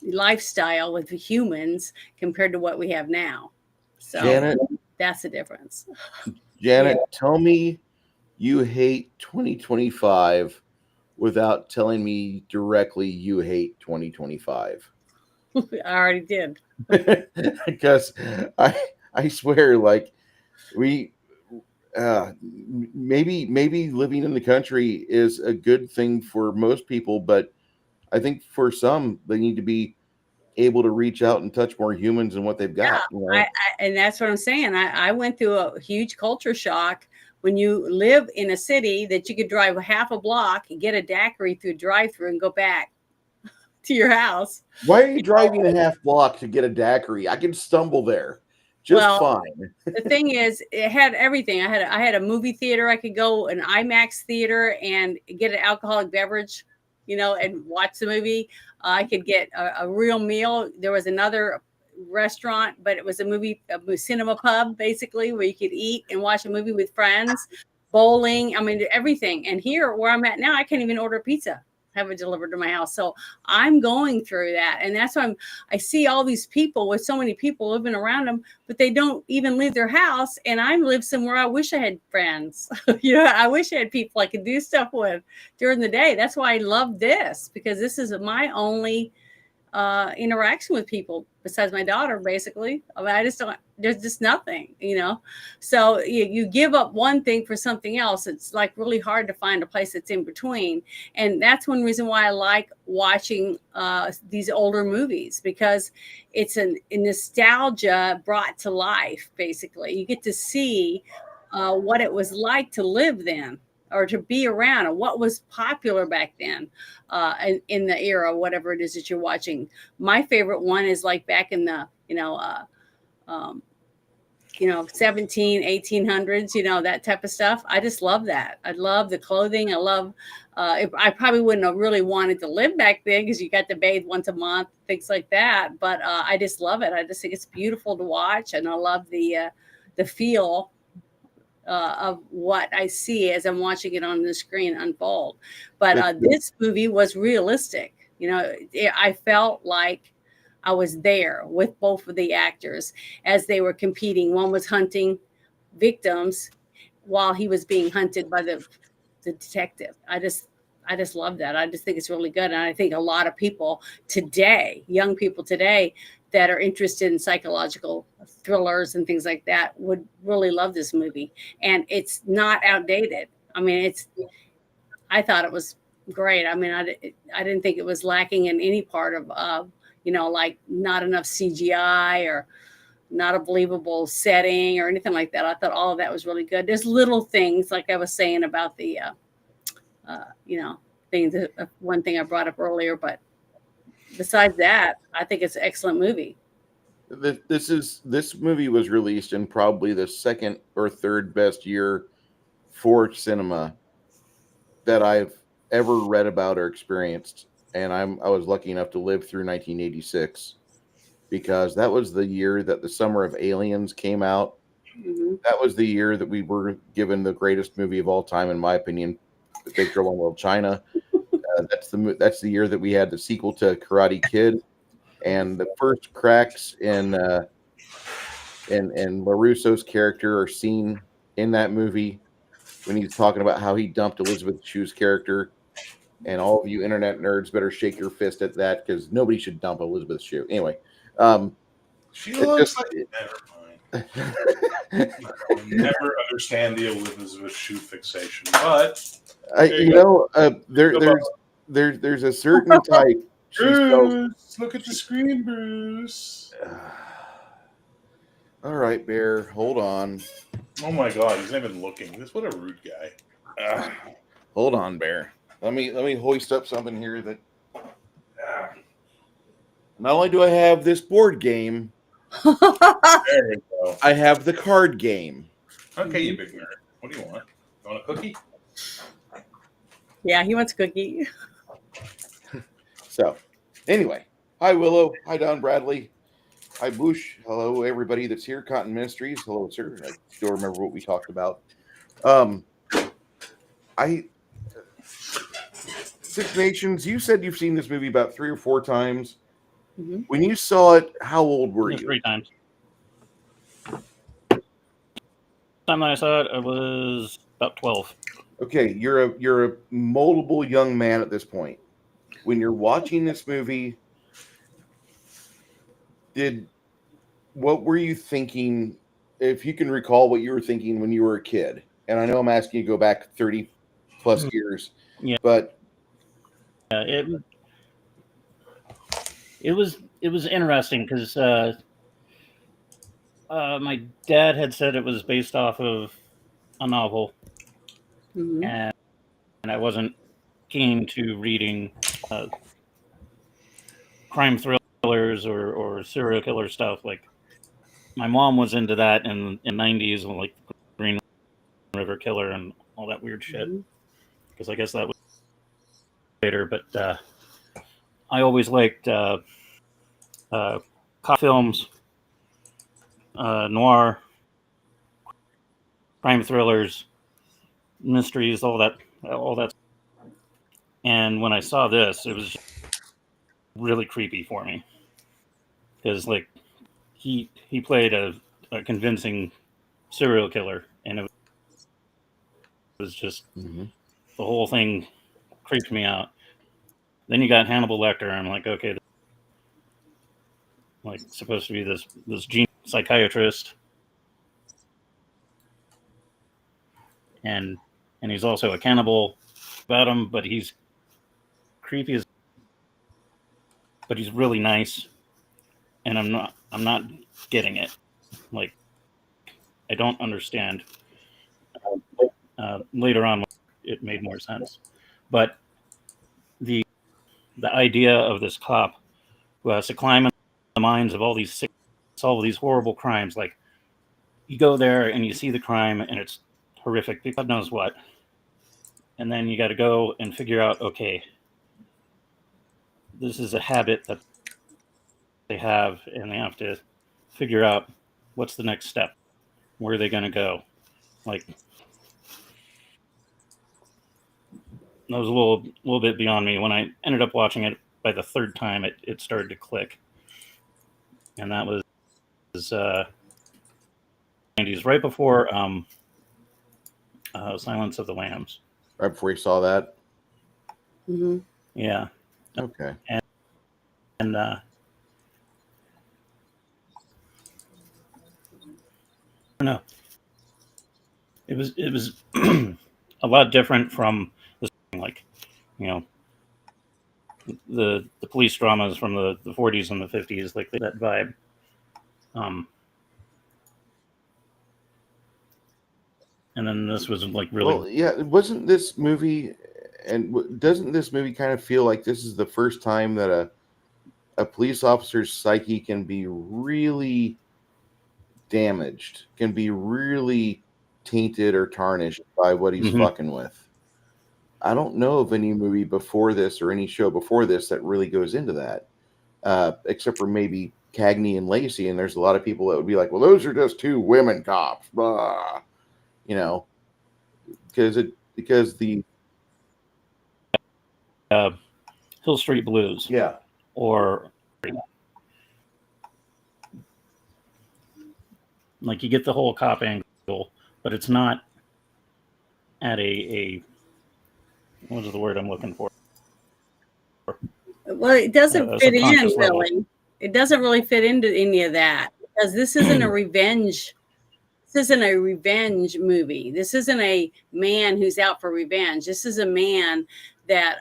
lifestyle with the humans compared to what we have now. So Janet, that's the difference. Janet, tell me you hate 2025 without telling me directly you hate 2025. I already did. Because I swear, like, we maybe living in the country is a good thing for most people, but I think for some they need to be able to reach out and touch more humans than what they've got. Yeah, you know? and that's what I'm saying. I went through a huge culture shock when you live in a city that you could drive half a block and get a daiquiri through a drive-through and go back to your house. Why are you driving a half block to get a daiquiri? I can stumble there just fine. The thing is, it had everything. I had a movie theater. I could go an IMAX theater and get an alcoholic beverage, you know, and watch the movie. I could get a real meal. There was another restaurant, but it was a cinema pub, basically, where you could eat and watch a movie with friends, bowling. I mean, everything. And here, where I'm at now, I can't even order pizza, have it delivered to my house. So I'm going through that. And that's why I see all these people with so many people living around them, but they don't even leave their house. And I live somewhere I wish I had friends. You know, I wish I had people I could do stuff with during the day. That's why I love this, because this is my only interaction with people besides my daughter, basically. I mean, I just don't, there's just nothing, you know. So you give up one thing for something else. It's like really hard to find a place that's in between. And that's one reason why I like watching these older movies, because it's a nostalgia brought to life, basically. You get to see what it was like to live then, or to be around, and what was popular back then in the era, whatever it is that you're watching. My favorite one is like back in the, 1800s, you know, that type of stuff. I just love that. I love the clothing. I love, I probably wouldn't have really wanted to live back then, because you got to bathe once a month, things like that. But I just love it. I just think it's beautiful to watch. And I love the feel of what I see as I'm watching it on the screen unfold. But this movie was realistic. You know, I felt like I was there with both of the actors as they were competing. One was hunting victims while he was being hunted by the detective. I just love that. I just think it's really good. And I think a lot of people today, young people today, that are interested in psychological thrillers and things like that would really love this movie. And it's not outdated. I mean, I thought it was great. I mean, I didn't think it was lacking in any part of, like not enough CGI or not a believable setting or anything like that. I thought all of that was really good. There's little things, like I was saying about the, things, one thing I brought up earlier, but besides that, I think it's an excellent movie. This movie was released in probably the second or third best year for cinema that I've ever read about or experienced. And I was lucky enough to live through 1986, because that was the year that The Summer of Aliens came out. Mm-hmm. That was the year that we were given the greatest movie of all time, in my opinion, The Big Trouble in Little China. That's the year that we had the sequel to Karate Kid, and the first cracks in LaRusso's character are seen in that movie when he's talking about how he dumped Elizabeth Shue's character. And all of you internet nerds better shake your fist at that because nobody should dump Elizabeth's shoe. Anyway, She it looks just- like never mind. I'll never understand the Elizabeth shoe fixation, but there's a certain type. Bruce, look at the screen, Bruce. All right, Bear, hold on. Oh my God, he's not even looking. This what a rude guy. Hold on, Bear. Let me hoist up something here that. Not only do I have this board game, There we go. I have the card game. Okay, you big nerd. What do you want? You want a cookie? Yeah, he wants a cookie. So, anyway, hi Willow, hi Don Bradley, hi Bush, hello everybody that's here. Cotton Ministries, hello sir. I still remember what we talked about. Six Nations. You said you've seen this movie about 3 or 4 times. Mm-hmm. When you saw it, how old were you? 3 times. Time that I saw it, I was about 12. Okay, you're a moldable young man at this point. When you're watching this movie, what were you thinking? If you can recall what you were thinking when you were a kid, and I know I'm asking you to go back 30 plus years, Yeah, but it was interesting because my dad had said it was based off of a novel, Mm-hmm. and I wasn't keen to reading crime thrillers or serial killer stuff. Like my mom was into that in the 90s, like Green River Killer and all that weird shit. Because I guess that was later, but I always liked cop films, noir, crime thrillers, mysteries, all that. And when I saw this, it was just really creepy for me because, like, he played a convincing serial killer, and it was just the whole thing creeped me out. Then you got Hannibal Lecter, and I'm like, okay, like supposed to be this genius psychiatrist, and he's also a cannibal about him, but he's creepy but he's really nice, and I'm not getting it. Like, I don't understand. Later on, it made more sense, but the idea of this cop who has to climb in the minds of all these solve these horrible crimes. Like, you go there and you see the crime and it's horrific. God knows what. And then you got to go and figure out, okay, this is a habit that they have, and they have to figure out what's the next step. Where are they going to go? Like, that was a little bit beyond me. When I ended up watching it by the 3rd time, it started to click. And that was 90s, right before Silence of the Lambs. right before you saw that. Mm-hmm. Yeah. Okay. And no, it was a lot different from the, like, you know, the police dramas from the 40s and the 50s, like that vibe. And then this was like really. Well, yeah, wasn't this movie, and doesn't this movie kind of feel like this is the first time that a police officer's psyche can be really damaged, can be really tainted or tarnished by what he's fucking with? I don't know of any movie before this or any show before this that really goes into that, except for maybe Cagney and Lacey. And there's a lot of people that would be like, well, those are just 2 women cops, blah. You know, because the Hill Street Blues. Yeah. Or like, you get the whole cop angle, but it's not at a what is the word I'm looking for? Well, it doesn't a fit in subconscious level. really. It doesn't really fit into any of that because this isn't a revenge. This isn't a revenge movie. This isn't a man who's out for revenge. This is a man that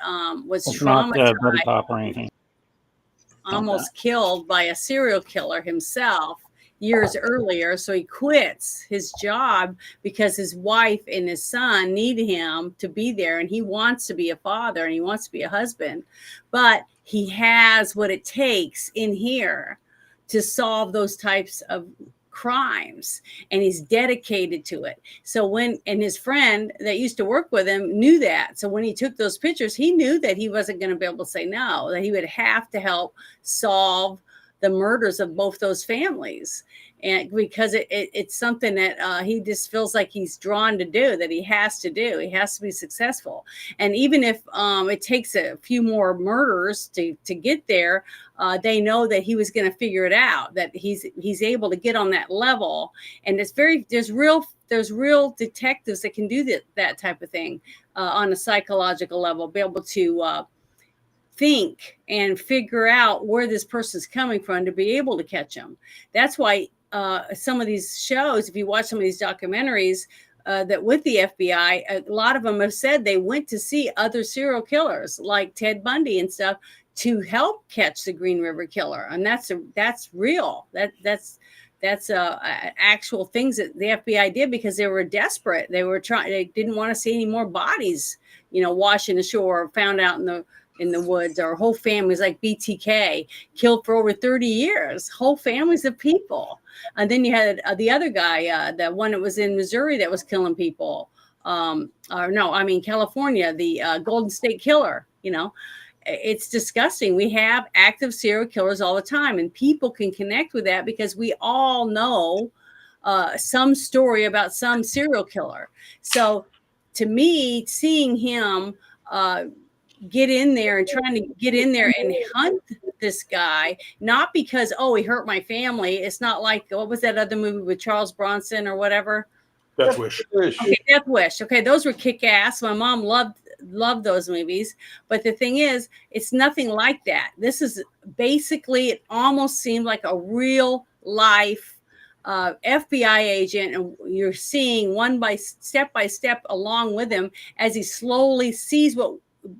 was It's not traumatized, buddy cop or anything. almost killed by a serial killer himself years earlier. So he quits his job because his wife and his son need him to be there, and he wants to be a father and he wants to be a husband, but he has what it takes in here to solve those types of crimes, and he's dedicated to it. So and his friend that used to work with him knew that. So when he took those pictures, he knew that he wasn't going to be able to say no, that he would have to help solve the murders of both those families. And because it's something that he just feels like he's drawn to do, that he has to do. He has to be successful. And even if it takes a few more murders to get there, they know that he was going to figure it out, that he's able to get on that level. And there's real detectives that can do that type of thing on a psychological level, be able to think and figure out where this person's coming from to be able to catch them. That's why some of these shows, if you watch some of these documentaries that with the FBI, a lot of them have said they went to see other serial killers like Ted Bundy and stuff to help catch the Green River Killer. And that's real. That's actual things that the FBI did because they were desperate. They didn't want to see any more bodies, washing the shore, found out in the woods. Our whole families, like BTK, killed for over 30 years, whole families of people. And then you had the other guy, the one that was in Missouri that was killing people. California, the Golden State Killer. It's disgusting. We have active serial killers all the time, and people can connect with that because we all know some story about some serial killer. So to me, seeing him get in there and trying to get in there and hunt this guy, not because, he hurt my family. It's not like, what was that other movie with Charles Bronson or whatever? Death Wish. Okay, Death Wish. Okay, those were kick-ass. My mom loved those movies. But the thing is, it's nothing like that. This is basically, it almost seemed like a real life FBI agent, and you're seeing step by step along with him as he slowly sees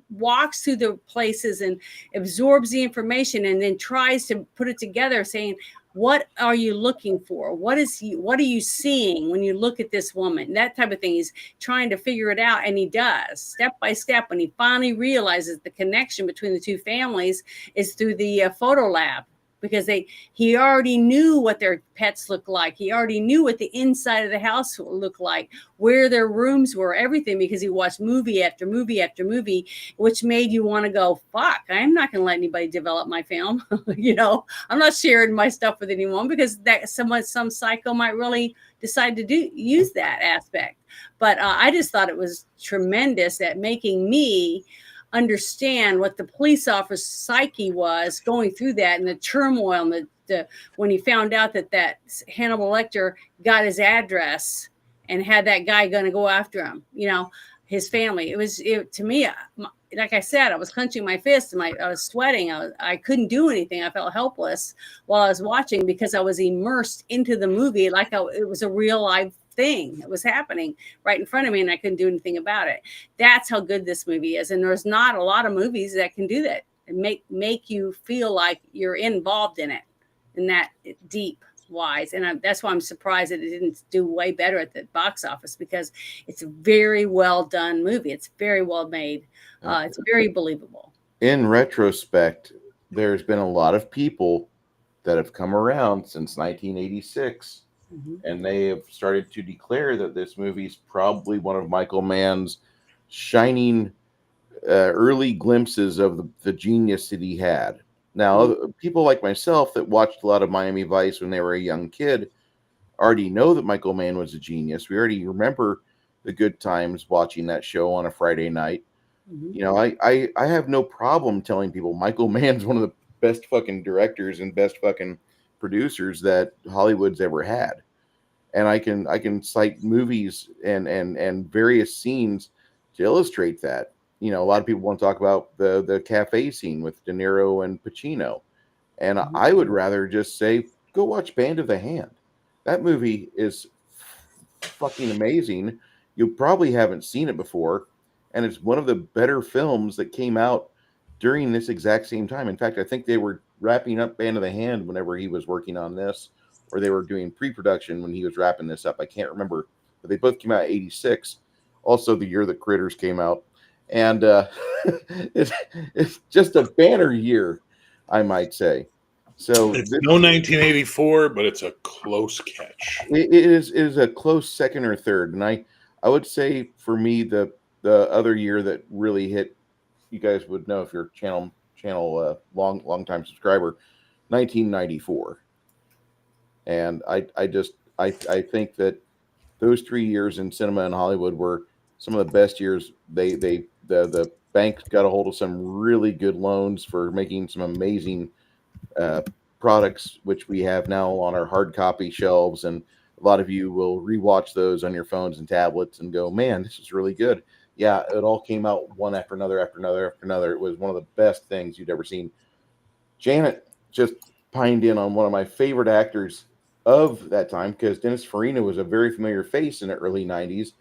walks through the places and absorbs the information and then tries to put it together, saying, what are you looking for? What are you seeing when you look at this woman? That type of thing. He's trying to figure it out, and he does step by step. When he finally realizes the connection between the two families is through the photo lab, because he already knew what their pets looked like. He already knew what the inside of the house looked like, where their rooms were, everything, because he watched movie after movie after movie, which made you want to go, fuck, I'm not going to let anybody develop my film. I'm not sharing my stuff with anyone because some psycho might really decide to use that aspect. But I just thought it was tremendous at making me understand what the police officer's psyche was going through that, and the turmoil, and the when he found out that Hannibal Lecter got his address and had that guy going to go after him, his family. To me, like I said, I was clenching my fist and I was sweating. I couldn't do anything. I felt helpless while I was watching because I was immersed into the movie like it was a real life thing that was happening right in front of me, and I couldn't do anything about it. That's how good this movie is, and there's not a lot of movies that can do that and make you feel like you're involved in it in that deep wise. And that's why I'm surprised that it didn't do way better at the box office, because it's a very well done movie. It's very well made. It's very believable. In retrospect, there's been a lot of people that have come around since 1986. And they have started to declare that this movie is probably one of Michael Mann's shining early glimpses of the genius that he had. Now, people like myself that watched a lot of Miami Vice when they were a young kid already know that Michael Mann was a genius. We already remember the good times watching that show on a Friday night. I have no problem telling people Michael Mann's one of the best fucking directors and best fucking producers that Hollywood's ever had. And I can cite movies and various scenes to illustrate that. you know, a lot of people want to talk about the cafe scene with De Niro and Pacino, and I would rather just say go watch Band of the Hand. That movie is fucking amazing. You probably haven't seen it before, and it's one of the better films that came out during this exact same time. In fact, I think they were wrapping up Band of the Hand whenever he was working on this, or they were doing pre-production when he was wrapping this up. I can't remember, but they both came out in '86, also the year that Critters came out, and it's it's just a banner year, I might say. So It's no 1984, but it's a close catch. it is a close second or third, and I would say for me the other year that really hit, you guys would know if you're channel long time subscriber, 1994, and I think that those 3 years in cinema in Hollywood were some of the best years. The bank got a hold of some really good loans for making some amazing uh, products, which we have now on our hard copy shelves. And a lot of you will rewatch those on your phones and tablets and go, man, this is really good. Yeah, it all came out one after another, after another, after another. It was one of the best things you'd ever seen. Janet just pined in on one of my favorite actors of that time because Dennis Farina was a very familiar face in the early 90s.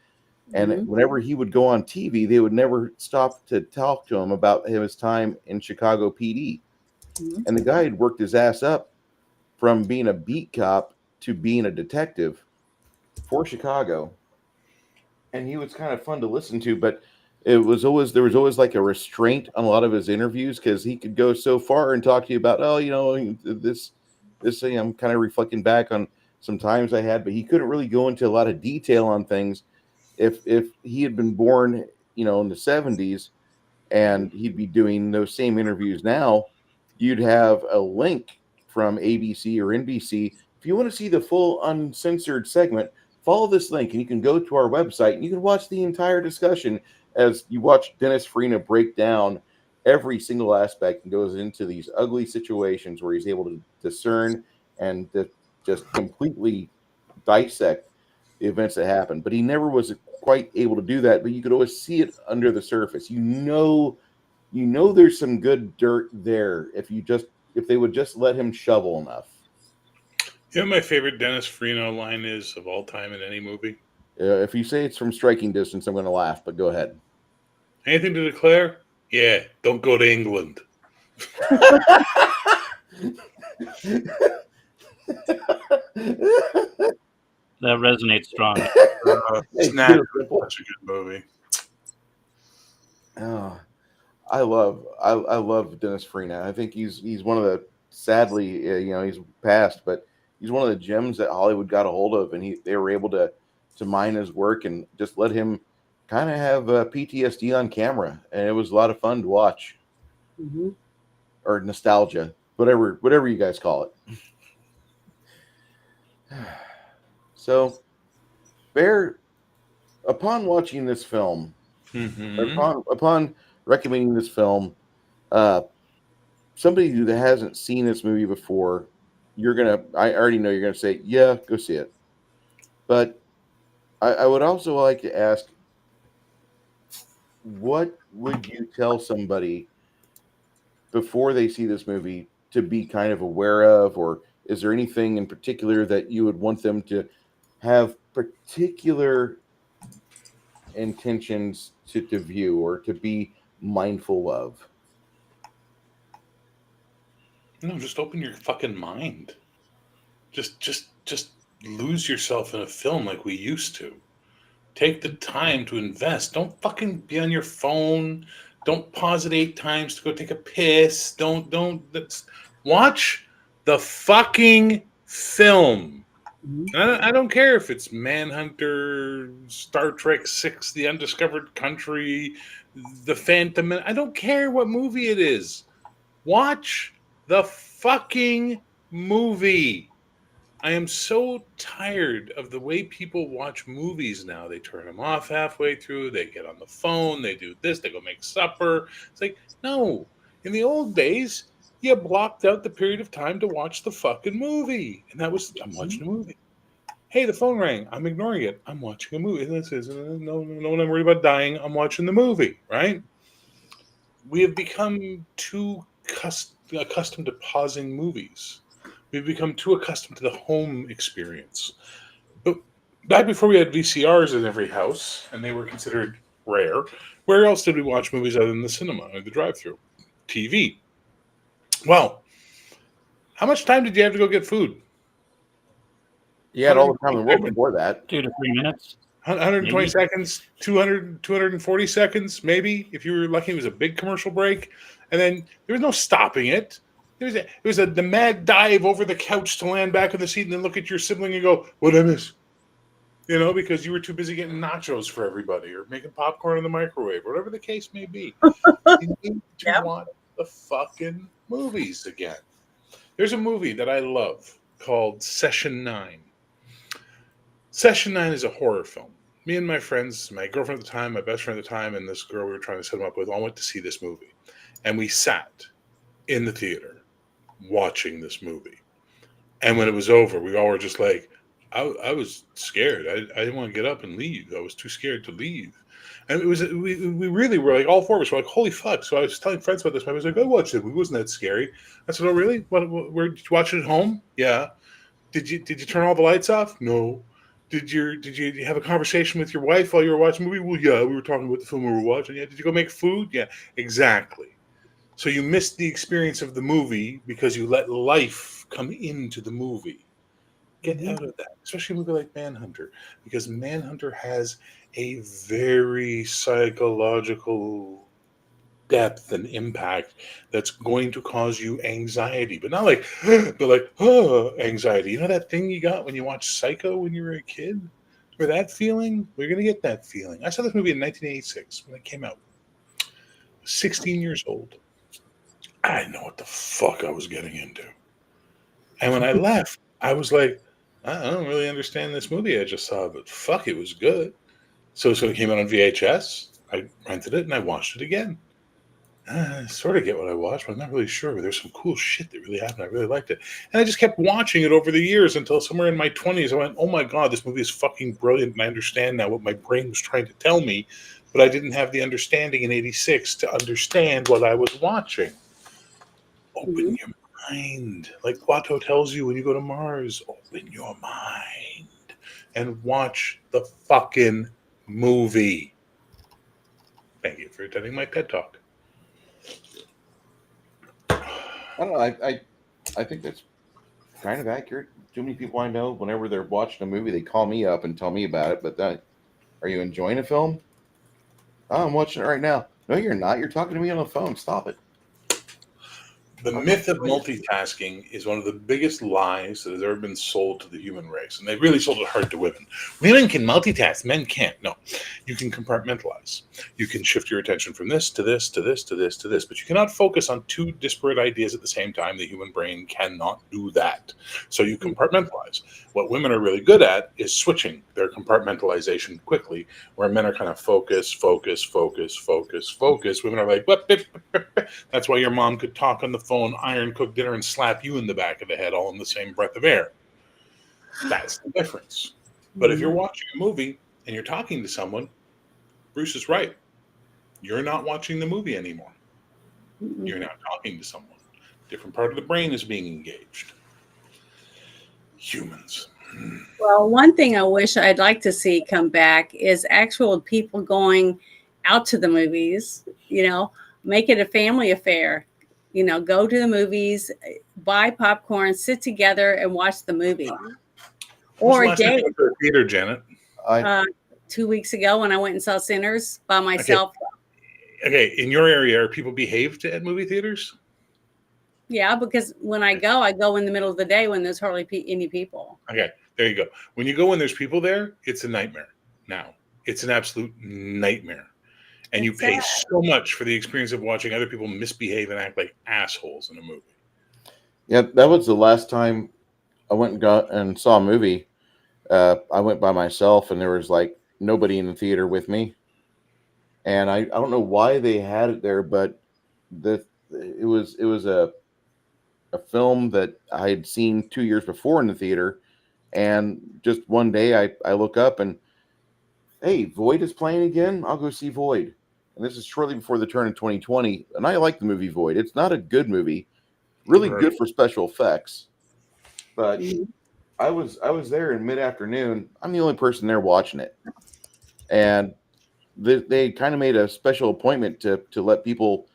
And whenever he would go on TV, they would never stop to talk to him about his time in Chicago PD. And the guy had worked his ass up from being a beat cop to being a detective for Chicago. And he was kind of fun to listen to, but there was always like a restraint on a lot of his interviews because he could go so far and talk to you about, oh, you know, this thing. I'm kind of reflecting back on some times I had, but he couldn't really go into a lot of detail on things. If he had been born, you know, in the '70s and he'd be doing those same interviews now, you'd have a link from ABC or NBC. If you want to see the full uncensored segment, follow this link and you can go to our website and you can watch the entire discussion as you watch Dennis Farina break down every single aspect and goes into these ugly situations where he's able to discern and to just completely dissect the events that happen. But he never was quite able to do that, but you could always see it under the surface. You know there's some good dirt there if they would just let him shovel enough. You know, my favorite Dennis Farina line is of all time in any movie. If you say it's from striking distance, I'm going to laugh. But go ahead. Anything to declare? Yeah, don't go to England. That resonates strong. Snap. Such a good movie. Oh, I love Dennis Farina. I think he's one of the, sadly, you know, he's passed, but he's one of the gems that Hollywood got a hold of, and they were able to mine his work and just let him kind of have PTSD on camera, and it was a lot of fun to watch, or nostalgia, whatever you guys call it. So, Bear, upon watching this film, upon recommending this film, somebody who hasn't seen this movie before, I already know you're gonna say, yeah, go see it. But I would also like to ask, what would you tell somebody before they see this movie to be kind of aware of, or is there anything in particular that you would want them to have particular intentions to view or to be mindful of? No, just open your fucking mind. Just lose yourself in a film like we used to. Take the time to invest. Don't fucking be on your phone. Don't pause it 8 times to go take a piss. Watch the fucking film. I don't care if it's Manhunter, Star Trek 6, The Undiscovered Country, The Phantom. I don't care what movie it is. Watch the fucking movie. I am so tired of the way people watch movies now. They turn them off halfway through. They get on the phone. They do this. They go make supper. It's like, no. In the old days, you blocked out the period of time to watch the fucking movie. And that was, I'm watching a movie. Hey, the phone rang. I'm ignoring it. I'm watching a movie. This is no, I'm worried about dying. I'm watching the movie, right? we have become too accustomed to pausing movies. We've become too accustomed to the home experience. But back before we had VCRs in every house, and they were considered rare, where else did we watch movies other than the cinema or the drive-thru? TV. Well, how much time did you have to go get food? You had all the time in the world before that. 2 to 3 minutes. 120 Maybe. seconds, 240 seconds, maybe, if you were lucky. It was a big commercial break. And then there was no stopping it. It was the mad dive over the couch to land back in the seat and then look at your sibling and go, what did I miss? You know, because you were too busy getting nachos for everybody or making popcorn in the microwave, or whatever the case may be. You need to watch the fucking movies again. There's a movie that I love called Session 9. Session 9 is a horror film. Me and my friends, my girlfriend at the time, my best friend at the time, and this girl we were trying to set him up with all went to see this movie. And we sat in the theater watching this movie. And when it was over, we all were just like, I was scared. I didn't want to get up and leave. I was too scared to leave. And it was we really were like, all four of us were like, holy fuck. So I was telling friends about this. I was like, I watched it. It wasn't that scary. I said, oh, really? Where did you watch it at home? Yeah. Did you turn all the lights off? No. Did you have a conversation with your wife while you were watching the movie? Well, yeah, we were talking about the film we were watching. Yeah. Did you go make food? Yeah, exactly. So you missed the experience of the movie because you let life come into the movie. Get out of that, especially a movie like Manhunter, because Manhunter has a very psychological depth and impact that's going to cause you anxiety, but not like, but like, anxiety. You know that thing you got when you watched Psycho when you were a kid? Or that feeling? We're going to get that feeling. I saw this movie in 1986 when it came out. 16 years old. I didn't know what the fuck I was getting into. And when I left, I was like, I don't really understand this movie I just saw, but fuck, it was good. So it came out on VHS. I rented it and I watched it again. I sort of get what I watched, but I'm not really sure. But there's some cool shit that really happened. I really liked it. And I just kept watching it over the years until somewhere in my 20s, I went, oh my God, this movie is fucking brilliant. And I understand now what my brain was trying to tell me, but I didn't have the understanding in 86 to understand what I was watching. Open your mind. Like Watto tells you when you go to Mars, open your mind and watch the fucking movie. Thank you for attending my TED Talk. I don't know. I think that's kind of accurate. Too many people I know, whenever they're watching a movie, they call me up and tell me about it. But then, are you enjoying a film? Oh, I'm watching it right now. No, you're not. You're talking to me on the phone. Stop it. The myth of multitasking is one of the biggest lies that has ever been sold to the human race. And they really sold it hard to women. Women can multitask, men can't. No, you can compartmentalize. You can shift your attention from this to this to this to this to this. But you cannot focus on two disparate ideas at the same time. The human brain cannot do that. So you compartmentalize. What women are really good at is switching their compartmentalization quickly, where men are kind of focus, focus, focus, focus, focus. Women are like, what? That's why your mom could talk on the phone, iron, cook dinner, and slap you in the back of the head all in the same breath of air. That's the difference. But if you're watching a movie and you're talking to someone, Bruce is right. You're not watching the movie anymore. You're now talking to someone. Different part of the brain is being engaged. Humans. Well, one thing I wish I'd like to see come back is actual people going out to the movies, make it a family affair. Go to the movies, buy popcorn, sit together and watch the movie. Or a date. Theater, Janet. 2 weeks ago when I went and saw Sinners by myself. Okay, in your area, are people behaved at movie theaters? Yeah, because when I go in the middle of the day when there's hardly any people. Okay, there you go. When you go when there's people there, it's a nightmare. Now, it's an absolute nightmare. And you pay so much for the experience of watching other people misbehave and act like assholes in a movie. Yeah, that was the last time I went and saw a movie. I went by myself, and there was like nobody in the theater with me. And I don't know why they had it there, but it was a film that I had seen 2 years before in the theater. And just one day I look up and, hey, Void is playing again. I'll go see Void. and this is shortly before the turn of 2020. And I like the movie Void. It's not a good movie, really good for special effects, but I was there in mid-afternoon. I'm the only person there watching it, and they kind of made a special appointment to let people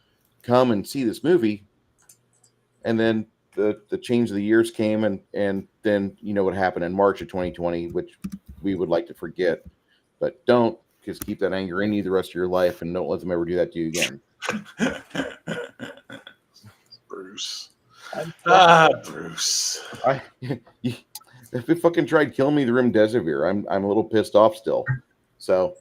come and see this movie. And then the change of the years came, and then you know what happened in March of 2020, which we would like to forget, but don't, because keep that anger in you the rest of your life, and don't let them ever do that to you again. Bruce. Bruce. If they fucking tried killing me the remdesivir, I'm a little pissed off still. So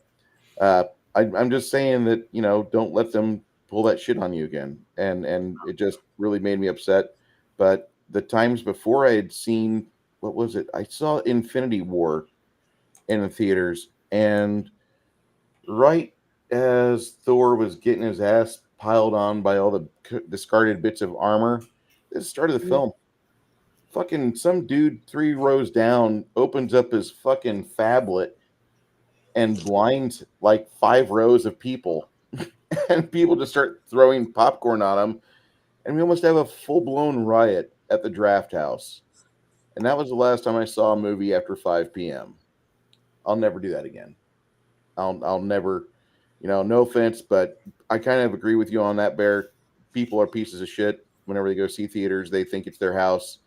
I'm just saying that, you know, don't let them pull that shit on you again. And it just really made me upset. But the times before I had seen, what was it? I saw Infinity War in the theaters, and right as Thor was getting his ass piled on by all the discarded bits of armor, this started the film. Fucking some dude 3 rows down opens up his fucking phablet and blinds like 5 rows of people, and people just start throwing popcorn on him, and we almost have a full-blown riot at the Draft House. And that was the last time I saw a movie after 5 p.m. I'll never do that again. I'll never, you know, no offense, but I kind of agree with you on that, Bear. People are pieces of shit. Whenever they go see theaters, they think it's their house,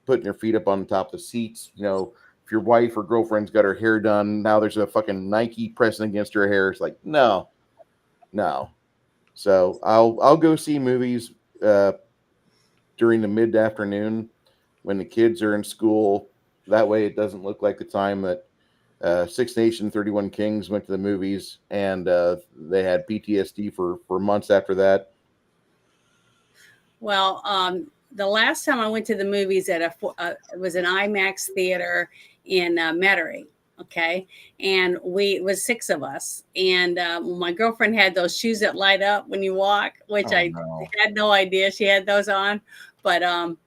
putting their feet up on the top of the seats. You know, if your wife or girlfriend's got her hair done, now there's a fucking Nike pressing against her hair. It's like, no. So I'll go see movies during the mid-afternoon when the kids are in school. That way it doesn't look like the time that Six Nation 31 Kings went to the movies, and they had PTSD for months after that. Well, the last time I went to the movies at it was an IMAX theater in Metairie. Okay. And it was 6 of us. And my girlfriend had those shoes that light up when you walk, which I had no idea she had those on. But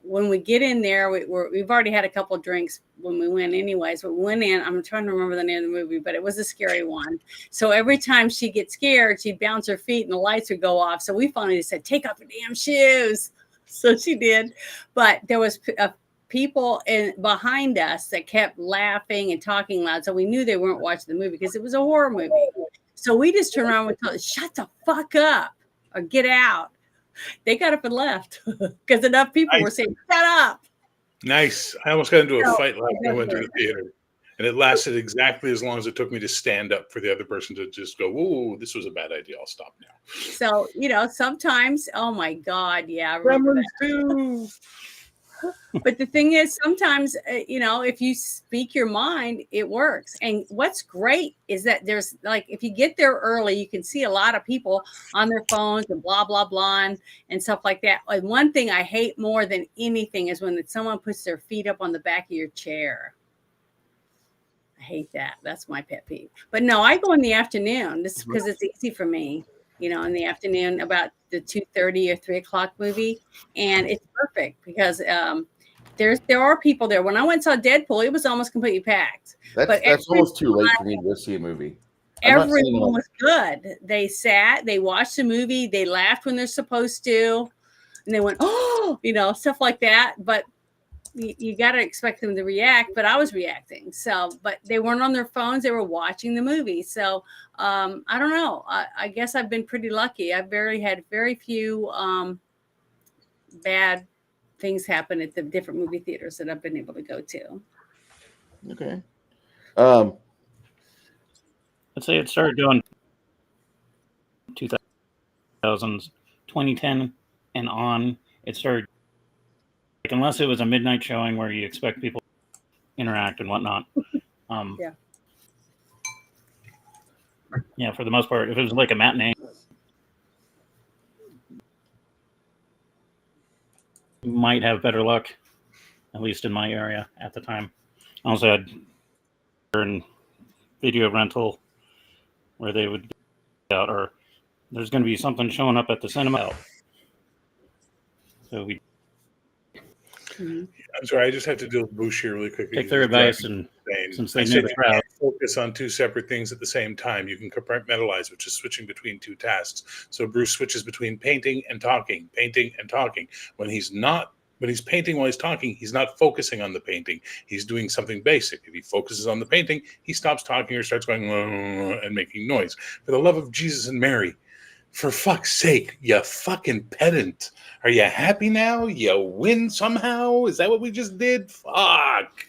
when we get in there, we've already had a couple drinks when we went anyways. But we went in, I'm trying to remember the name of the movie, but it was a scary one. So every time she gets scared, she'd bounce her feet and the lights would go off. So we finally said, take off your damn shoes. So she did. But there was people behind us that kept laughing and talking loud. So we knew they weren't watching the movie because it was a horror movie. So we just turned around and told them, shut the fuck up or get out. They got up and left because enough people were saying, shut up. Nice. I almost got into a fight last time I went to the theater. And it lasted exactly as long as it took me to stand up for the other person to just go, "Whoa, this was a bad idea. I'll stop now." So, you know, sometimes, oh my God, yeah. Too. But the thing is, sometimes, you know, if you speak your mind, it works. And what's great is that there's like, if you get there early, you can see a lot of people on their phones and blah, blah, blah, and stuff like that. And one thing I hate more than anything is when someone puts their feet up on the back of your chair. I hate that. That's my pet peeve. But no, I go in the afternoon. This is because it's easy for me, you know, in the afternoon about the 2:30 or 3 o'clock movie. And it's perfect because there are people there. When I went and saw Deadpool, it was almost completely packed. That's almost too late for me to go see a movie. Everyone was good. They sat, they watched the movie, they laughed when they're supposed to, and they went, oh, you know, stuff like that. But you got to expect them to react, but I was reacting. So, but they weren't on their phones. They were watching the movie. So, I don't know. I guess I've been pretty lucky. I've had very few bad things happen at the different movie theaters that I've been able to go to. Okay. I'd say it started doing 2000s, 2010 and on. It started, like, unless it was a midnight showing where you expect people to interact and whatnot. Yeah, for the most part, if it was like a matinee, you might have better luck, at least in my area at the time. I also had video rental where they would go out, or there's going to be something showing up at the cinema. So we. I'm sorry, I just have to deal with Bush here really quickly. Take their advice, and since they knew the crowd. focus on two separate things at the same time. You can compartmentalize, which is switching between two tasks. So Bruce switches between painting and talking. When he's painting while he's talking, he's not focusing on the painting. He's doing something basic. If he focuses on the painting, he stops talking or starts going and making noise. For the love of Jesus and Mary, for fuck's sake, you fucking pedant. Are you happy now? You win somehow? Is that what we just did? Fuck.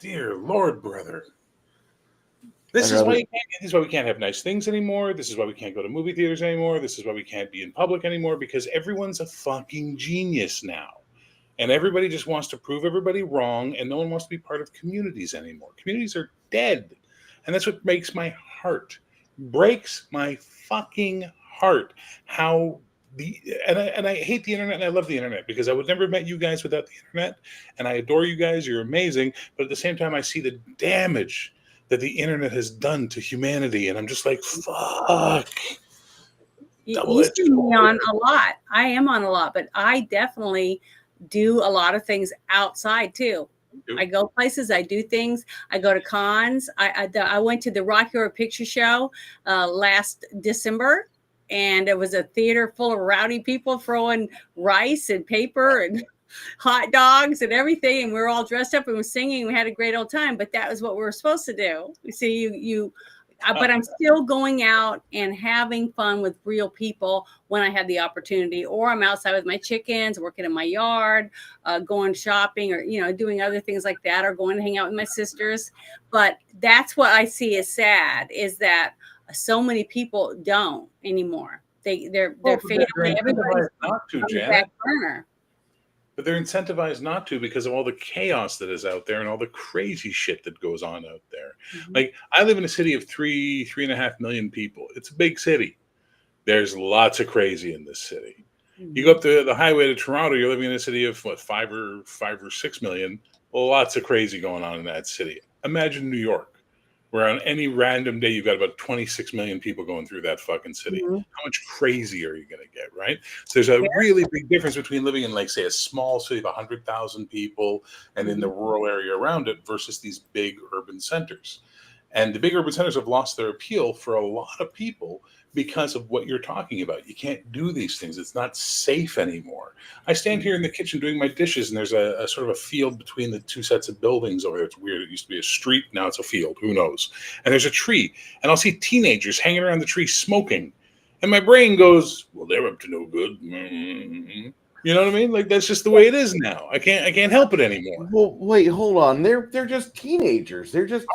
Dear Lord, brother. This is why we can't have nice things anymore. This is why we can't go to movie theaters anymore. This is why we can't be in public anymore, because everyone's a fucking genius now. And everybody just wants to prove everybody wrong, and no one wants to be part of communities anymore. Communities are dead. And that's what breaks my heart. Breaks my fucking heart. How and I hate the internet and I love the internet, because I would never have met you guys without the internet. And I adore you guys. You're amazing. But at the same time, I see the damage that the internet has done to humanity. And I'm just like, fuck. You see me on a lot. I am on a lot, but I definitely do a lot of things outside too. I go places, I do things, I go to cons. I went to the Rocky Horror Picture Show last December, and it was a theater full of rowdy people throwing rice and paper and hot dogs and everything, and we were all dressed up and was singing. We had a great old time, but that was what we were supposed to do. You see, but I'm still going out and having fun with real people when I have the opportunity, or I'm outside with my chickens, working in my yard, going shopping, or, doing other things like that, or going to hang out with my sisters. But that's what I see as sad, is that so many people don't anymore. They're fading away. Everybody's not to, on the Janet. back burner. But they're incentivized not to, because of all the chaos that is out there and all the crazy shit that goes on out there. Mm-hmm. Like, I live in a city of 3.5 million people. It's a big city. There's lots of crazy in this city. Mm-hmm. You go up the highway to Toronto, you're living in a city of 5 or 6 million. Well, lots of crazy going on in that city. Imagine New York, where on any random day you've got about 26 million people going through that fucking city. Mm-hmm. How much crazy are you going to get, right? So there's a really big difference between living in, like, say, a small city of 100,000 people and in the rural area around it versus these big urban centers. And the big urban centers have lost their appeal for a lot of people because of what you're talking about. You can't do these things. It's not safe anymore. I stand here in the kitchen doing my dishes, and there's a sort of a field between the two sets of buildings over there. It's weird. It used to be a street. Now it's a field. Who knows? And there's a tree, and I'll see teenagers hanging around the tree smoking. And my brain goes, well, they're up to no good. Mm-hmm. You know what I mean? Like, that's just the way it is now. I can't help it anymore. Well, wait, hold on. They're just teenagers. They're just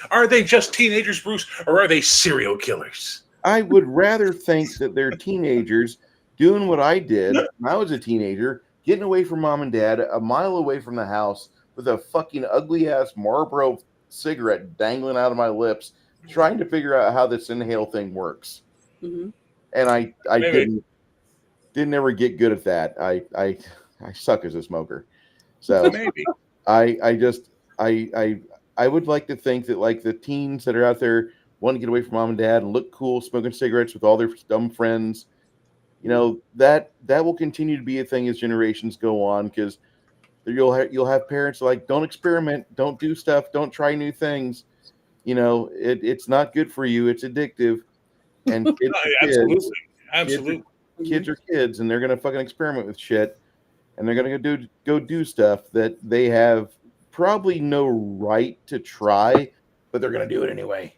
Are they just teenagers, Bruce, or are they serial killers? I would rather think that they're teenagers doing what I did when I was a teenager, getting away from mom and dad, a mile away from the house, with a fucking ugly ass Marlboro cigarette dangling out of my lips, trying to figure out how this inhale thing works. Mm-hmm. And I didn't ever get good at that. I suck as a smoker. So maybe I would like to think that, like, the teens that are out there want to get away from mom and dad and look cool smoking cigarettes with all their dumb friends, that will continue to be a thing as generations go on, because you'll have parents like, don't experiment, don't do stuff, don't try new things. It's not good for you. It's addictive. And absolutely. Kids are kids, and they're gonna fucking experiment with shit, and they're gonna go do stuff that they have probably no right to try, but they're gonna do it anyway.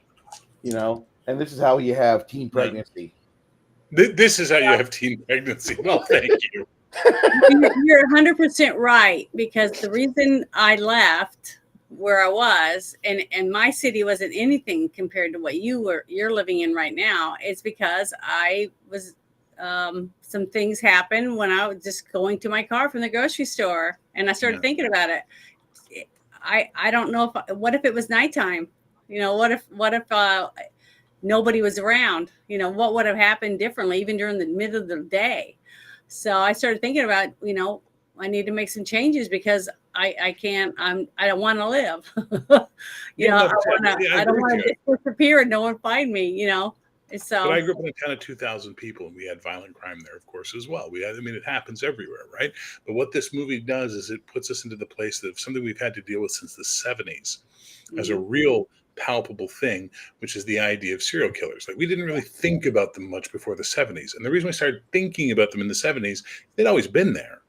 And this is how you have teen pregnancy. This is how you have teen pregnancy. Well, thank you. You're 100% right, because the reason I left where I was, and my city wasn't anything compared to what you're living in right now, is because I was some things happened when I was just going to my car from the grocery store, and I started thinking about it. I don't know what if it was nighttime? What if nobody was around? What would have happened differently, even during the middle of the day? So I started thinking about, I need to make some changes, because I don't want to live. I don't want to disappear and no one find me. So, but I grew up in a town of 2,000 people, and we had violent crime there, of course, as well. It happens everywhere, right? But what this movie does is it puts us into the place of something we've had to deal with since the 70s, as a real palpable thing, which is the idea of serial killers. Like, we didn't really think about them much before the 70s. And the reason we started thinking about them in the 70s, they'd always been there,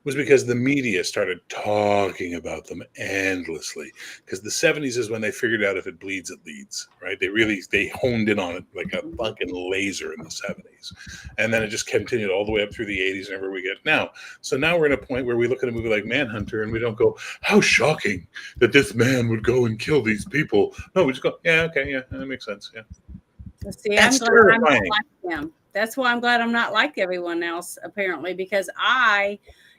was because the media started talking about them endlessly. Because the 70s is when they figured out if it bleeds, it leads, right? They honed in on it like a fucking laser in the 70s. And then it just continued all the way up through the 80s and everywhere we get now. So now we're in a point where we look at a movie like Manhunter and we don't go, how shocking that this man would go and kill these people. No, we just go, yeah, okay, yeah, that makes sense, yeah. See, That's I'm glad I'm not terrifying. like them. That's why I'm glad I'm not like everyone else, apparently, because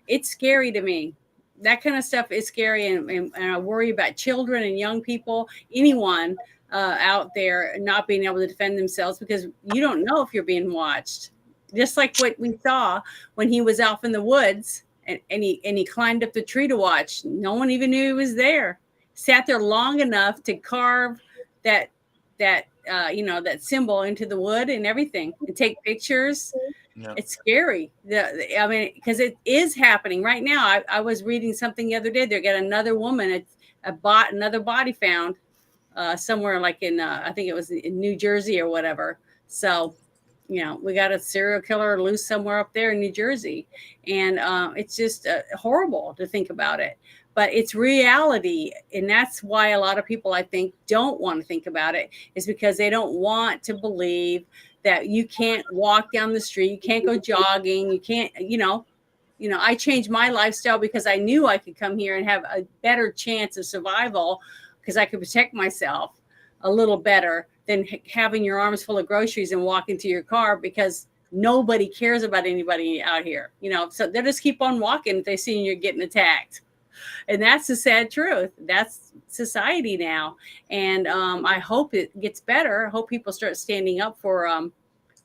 it's scary to me. That kind of stuff is scary, and I worry about children and young people, anyone out there not being able to defend themselves, because you don't know if you're being watched. Just like what we saw when he was off in the woods and he climbed up the tree to watch. No one even knew he was there. Sat there long enough to carve that symbol into the wood and everything, and take pictures. Yeah. It's scary. I mean, because it is happening right now. I was reading something the other day. They got another woman, another body found somewhere, like in I think it was in New Jersey or whatever. So, we got a serial killer loose somewhere up there in New Jersey, and it's just horrible to think about it. But it's reality, and that's why a lot of people, I think, don't want to think about it, is because they don't want to believe that you can't walk down the street, you can't go jogging, you can't, I changed my lifestyle because I knew I could come here and have a better chance of survival, because I could protect myself a little better than having your arms full of groceries and walking to your car, because nobody cares about anybody out here, so they'll just keep on walking if they see you're getting attacked. And that's the sad truth. That's society now. And I hope it gets better. I hope people start standing up for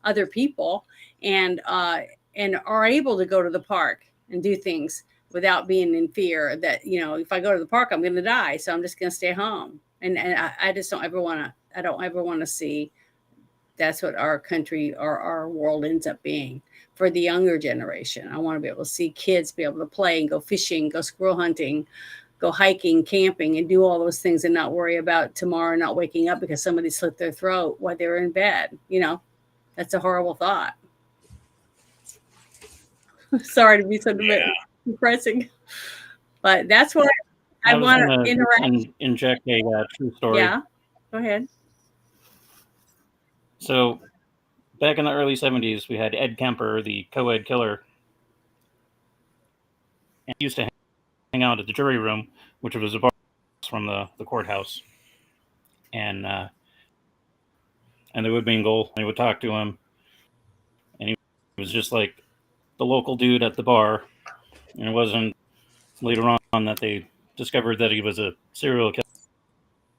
other people and are able to go to the park and do things without being in fear that, if I go to the park, I'm going to die. So I'm just going to stay home. And I just don't ever want to see that's what our country or our world ends up being. For the younger generation, I want to be able to see kids be able to play and go fishing, go squirrel hunting, go hiking, camping, and do all those things, and not worry about tomorrow not waking up because somebody slit their throat while they were in bed. That's a horrible thought. Sorry to be so depressing, but that's what I want to interact. Inject a true story. Yeah, go ahead. So, back in the early 70s, we had Ed Kemper, the co-ed killer. And he used to hang out at the jury room, which was across from the courthouse. And they would mingle. They would talk to him. And he was just like the local dude at the bar. And it wasn't later on that they discovered that he was a serial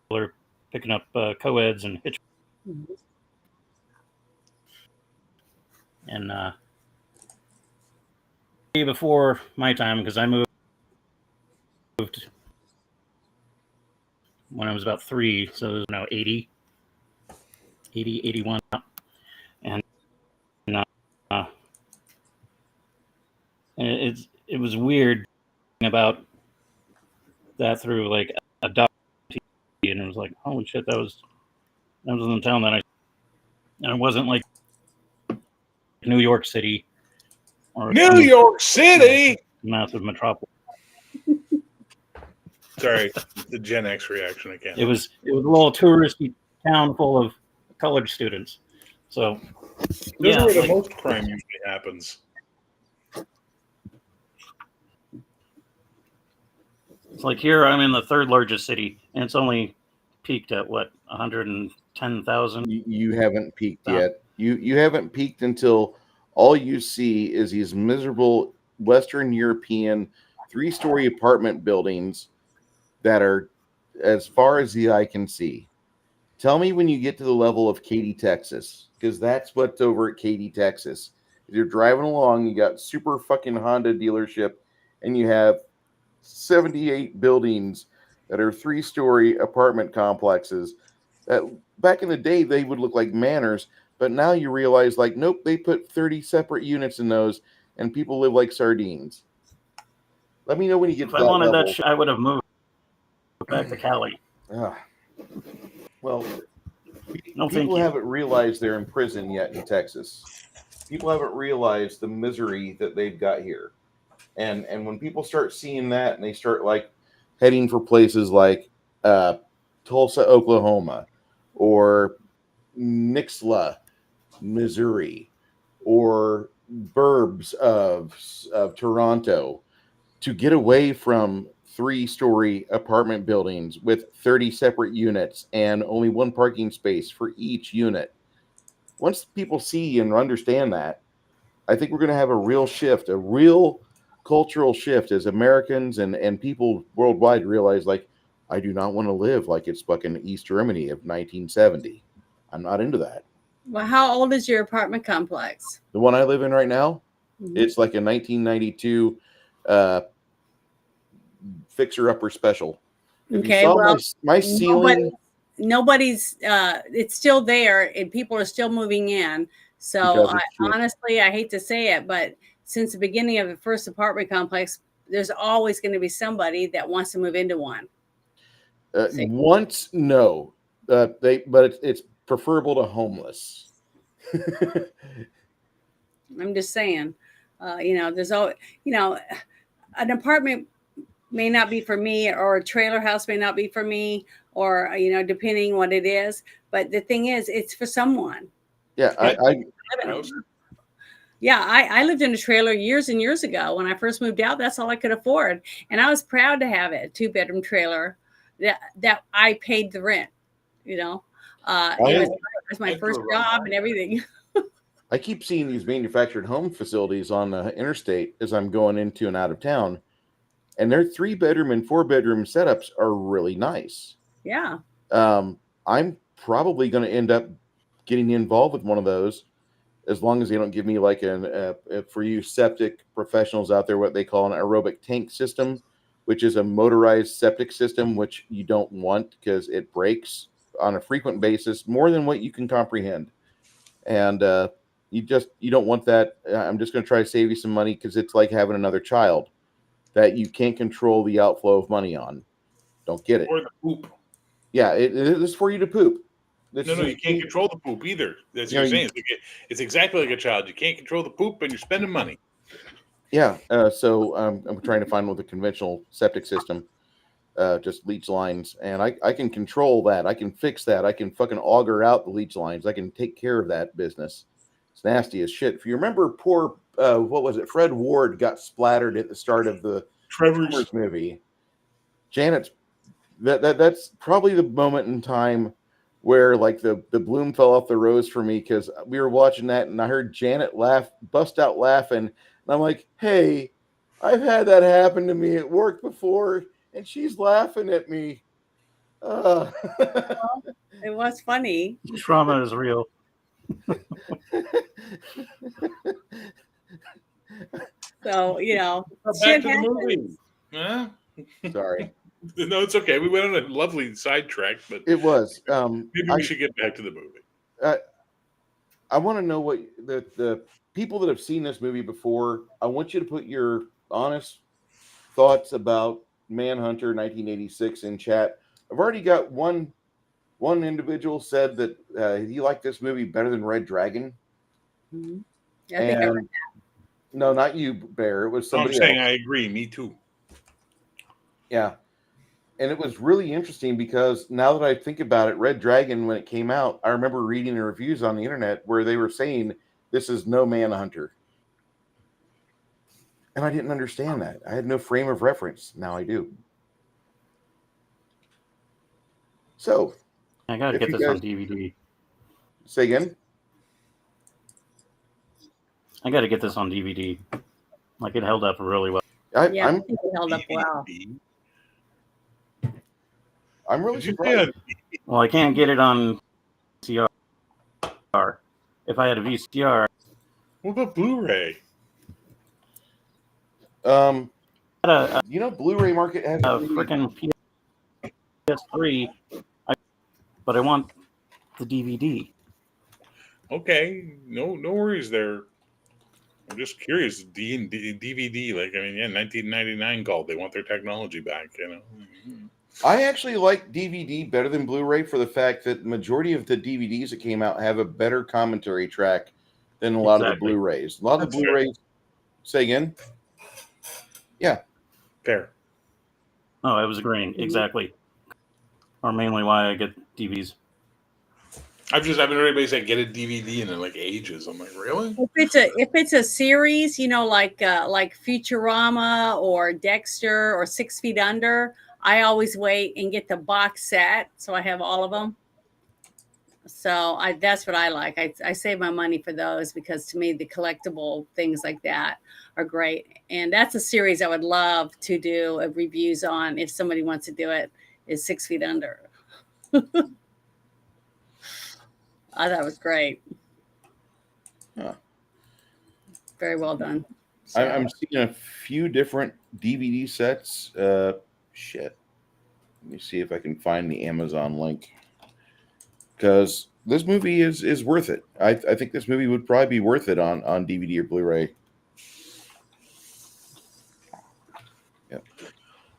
killer, picking up co-eds and hitch. Mm-hmm. And before my time, because I moved when I was about 3, so it was now 80, 81. And it was weird about that through like a doc, and it was like, holy shit, that was in the town and it wasn't like New York City. Or New York City! Massive metropolis. Sorry, the Gen X reaction again. It was a little touristy town full of college students. So, those are where the most crime usually happens. It's like here I'm in the 3rd largest city, and it's only peaked at what, 110,000? You haven't peaked yet. You haven't peaked until all you see is these miserable Western European 3-story apartment buildings that are as far as the eye can see. Tell me when you get to the level of Katy, Texas, because that's what's over at Katy, Texas. You're driving along, you got super fucking Honda dealership, and you have 78 buildings that are 3-story apartment complexes that back in the day they would look like manors, but now you realize, like, nope, they put 30 separate units in those, and people live like sardines. Let me know when you get to that level. I would have moved back to Cali. Well, No, thank people you. haven't realized they're in prison yet in Texas. People haven't realized the misery that they've got here. And when people start seeing that and they start like heading for places like Tulsa, Oklahoma, or Nixla, Missouri, or burbs of Toronto, to get away from 3-story apartment buildings with 30 separate units and only one parking space for each unit. Once people see and understand that, I think we're going to have a real shift, a real cultural shift as Americans and people worldwide realize, like, I do not want to live like it's fucking East Germany of 1970. I'm not into that. Well, how old is your apartment complex? The one I live in right now, Mhm. it's like a 1992 fixer-upper special. If you Okay, saw well, my ceiling, nobody's it's still there and people are still moving in. So because it's shit. honestly, I hate to say it, but since the beginning of the first apartment complex, there's always going to be somebody that wants to move into one. Once, no, but it's preferable to homeless. I'm just saying, there's always, an apartment may not be for me, or a trailer house may not be for me, or depending what it is. But the thing is, it's for someone. Yeah, I lived in a trailer years and years ago. When I first moved out, that's all I could afford, and I was proud to have it, a 2-bedroom trailer that I paid the rent. It was my first job and everything. I keep seeing these manufactured home facilities on the interstate as I'm going into and out of town, and their 3-bedroom and 4-bedroom setups are really nice. Yeah. I'm probably going to end up getting involved with one of those, as long as they don't give me like for you septic professionals out there, what they call an aerobic tank system, which is a motorized septic system, which you don't want because it breaks on a frequent basis more than what you can comprehend. And you don't want that. I'm just going to try to save you some money, because it's like having another child that you can't control the outflow of money on. Don't get it. Or the poop. Yeah, it is for you to poop. No, you can't control the poop either. That's what you're saying. It's exactly like a child. You can't control the poop, and you're spending money. Yeah. So I'm trying to find with a conventional septic system, just leach lines, and I can control that. I can fix that. I can fucking auger out the leach lines. I can take care of that business. It's nasty as shit. If you remember, poor what was it? Fred Ward got splattered at the start of the Tremors movie. Janet's that's probably the moment in time where like the bloom fell off the rose for me, because we were watching that and I heard Janet bust out laughing, and I'm like, hey, I've had that happen to me at work before, and she's laughing at me. Well, it was funny. Trauma is real. So back to the movie. Huh? Sorry. No, it's okay. We went on a lovely sidetrack, but it was. Maybe we should get back to the movie. I want to know what the people that have seen this movie before. I want you to put your honest thoughts about Manhunter 1986 in chat. I've already got one individual said that he liked this movie better than Red Dragon. Mm-hmm. Yeah, I think I read that. No, not you, Bear. It was somebody I'm saying else. I agree. Me too. Yeah. And it was really interesting because now that I think about it, Red Dragon, when it came out, I remember reading the reviews on the internet where they were saying this is no Manhunter. And I didn't understand that. I had no frame of reference. Now I do. So I got to get this on DVD. Say again? I got to get this on DVD. Like, it held up really well. I think it held up well. I'm really surprised. Well, I can't get it on VCR. If I had a VCR. What about Blu-ray? Blu-ray market has a freaking PS3, but I want the DVD. Okay, no worries there. I'm just curious. DVD, like 1999 called. They want their technology back. I actually like DVD better than Blu-ray for the fact that the majority of the DVDs that came out have a better commentary track than a lot of the Exactly. Blu-rays. A lot of That's the Blu-rays. Say again. Yeah. Fair. Oh, I was agreeing. Exactly. Or mainly why I get DVDs. I've been hearing everybody say get a DVD and in like ages. I'm like, really? If it's a series, like Futurama or Dexter or 6 Feet Under, I always wait and get the box set, so I have all of them. So that's what I like. I save my money for those because to me the collectible things like that are great, and that's a series I would love to do reviews on if somebody wants to do it. Is 6 Feet Under. I thought it was great. Huh. Very well done. So, I'm seeing a few different DVD sets. Shit. Let me see if I can find the Amazon link. Because this movie is worth it. I think this movie would probably be worth it on DVD or Blu-ray. Yep.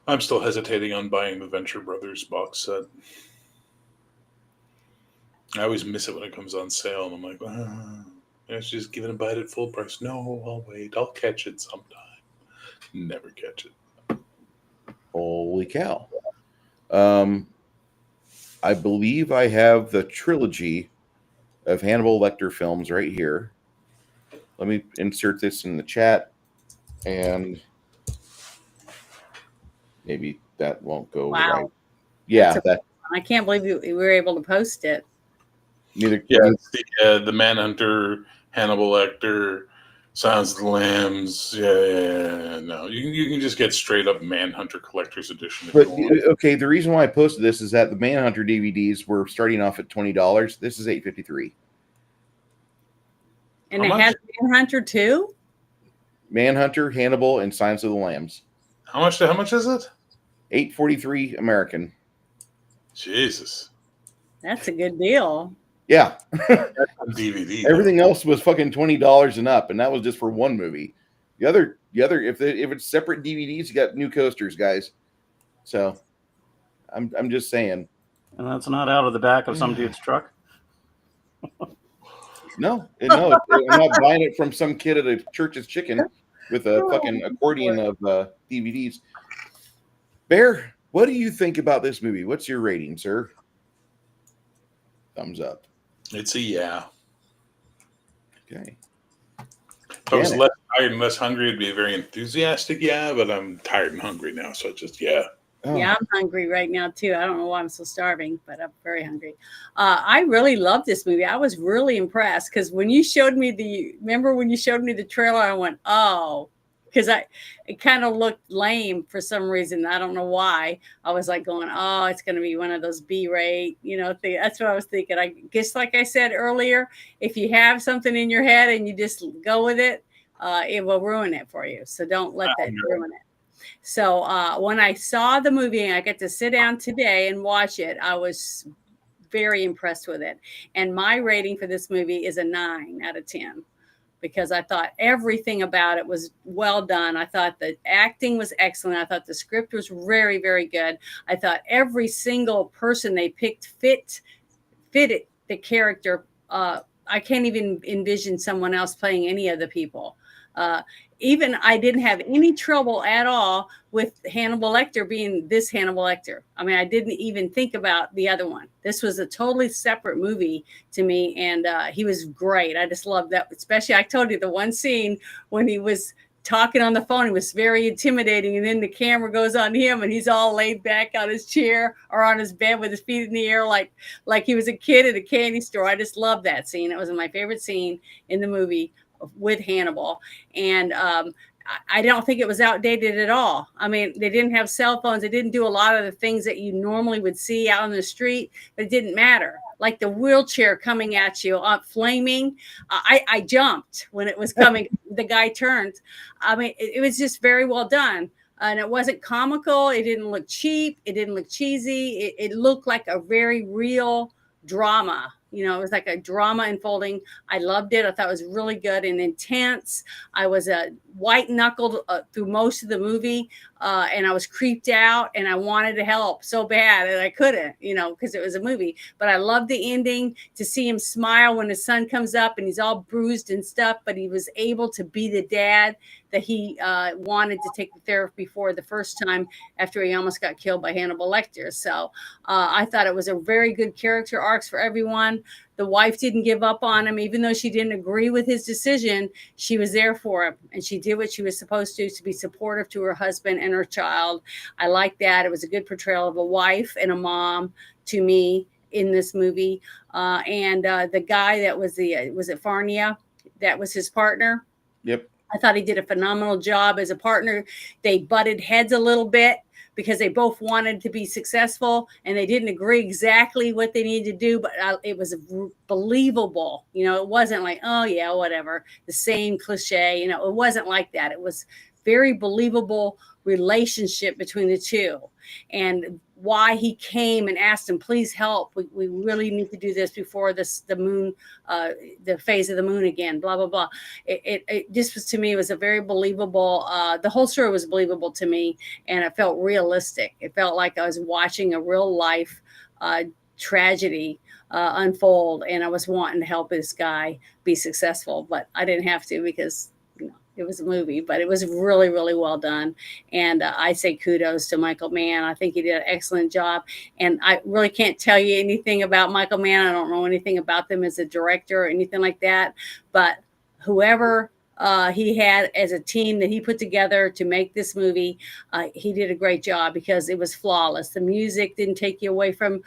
I'm still hesitating on buying the Venture Brothers box set. I always miss it when it comes on sale, and I'm like, I should just give it a bite at full price. No, I'll wait. I'll catch it sometime. Never catch it. Holy cow. I believe I have the trilogy of Hannibal Lecter films right here. Let me insert this in the chat, and maybe that won't go wow. right. Yeah, I can't believe we were able to post it. Neither. Yeah, it's the Manhunter, Hannibal Lecter, Silence of the Lambs. Yeah. No, you can just get straight up Manhunter Collector's Edition. If But you want. okay, the reason why I posted this is that the Manhunter DVDs were starting off at $20. This is $8.53. And How it much? has Manhunter too? Manhunter, Hannibal, and Silence of the Lambs. How much is it? $8.43 American. Jesus. That's a good deal. Yeah. That's on DVD. Everything else was fucking $20 and up, and that was just for one movie. The other, if it's separate DVDs, you got new coasters, guys. So, I'm just saying. And that's not out of the back of some dude's truck. No, I'm not buying it from some kid at a Church's Chicken with a fucking accordion of DVDs. Bear, what do you think about this movie? What's your rating, sir? Thumbs up. It's a yeah. Okay. If I was less tired and less hungry, it'd be a very enthusiastic yeah, but I'm tired and hungry now, so it's just yeah. Oh. Yeah, I'm hungry right now too. I don't know why I'm so starving, but I'm very hungry. I really love this movie. I was really impressed because when you showed me the trailer, I went, oh, because it kind of looked lame for some reason. I don't know why. I was like going, oh, it's going to be one of those B-rate, thing. That's what I was thinking. I guess, like I said earlier, if you have something in your head and you just go with it, it will ruin it for you. So don't let that ruin it. So when I saw the movie and I got to sit down today and watch it, I was very impressed with it. And my rating for this movie is a 9 out of 10 because I thought everything about it was well done. I thought the acting was excellent. I thought the script was very, very good. I thought every single person they picked fitted the character. I can't even envision someone else playing any of the people. Even I didn't have any trouble at all with Hannibal Lecter being this Hannibal Lecter. I mean, I didn't even think about the other one. This was a totally separate movie to me, and he was great. I just loved that. Especially, I told you the one scene when he was talking on the phone, it was very intimidating, and then the camera goes on him, and he's all laid back on his chair or on his bed with his feet in the air, like he was a kid at a candy store. I just loved that scene. It was my favorite scene in the movie with Hannibal. And I don't think it was outdated at all. I mean, they didn't have cell phones. They didn't do a lot of the things that you normally would see out on the street, but it didn't matter. Like the wheelchair coming at you, flaming. I jumped when it was coming. The guy turned. I mean, it was just very well done. And it wasn't comical. It didn't look cheap. It didn't look cheesy. It looked like a very real drama. You know, it was like a drama unfolding. I loved it. I thought it was really good and intense. I was white knuckled through most of the movie, and I was creeped out, and I wanted to help so bad, and I couldn't, you know, because it was a movie. But I loved the ending, to see him smile when his son comes up and he's all bruised and stuff, but he was able to be the dad that he wanted to take the therapy for the first time after he almost got killed by Hannibal Lecter. So I thought it was a very good character arcs for everyone. The wife didn't give up on him, even though she didn't agree with his decision. She was there for him, and she did what she was supposed to be supportive to her husband and her child. I like that. It was a good portrayal of a wife and a mom to me in this movie. And the guy that was was it Farnia? That was his partner. Yep. I thought he did a phenomenal job as a partner. They butted heads a little bit because they both wanted to be successful, and they didn't agree exactly what they needed to do, but it was believable. You know, it wasn't like, oh yeah, whatever, the same cliche. You know, it wasn't like that. It was very believable relationship between the two, and why he came and asked him, please help. We really need to do this before the moon, the phase of the moon again, blah, blah, blah. It just was, to me, was a very believable, the whole story was believable to me, and it felt realistic. It felt like I was watching a real life tragedy unfold, and I was wanting to help this guy be successful, but I didn't have to because it was a movie, but it was really, really well done. And I say kudos to Michael Mann. I think he did an excellent job. And I really can't tell you anything about Michael Mann. I don't know anything about them as a director or anything like that. But whoever he had as a team that he put together to make this movie, he did a great job because it was flawless. The music didn't take you away from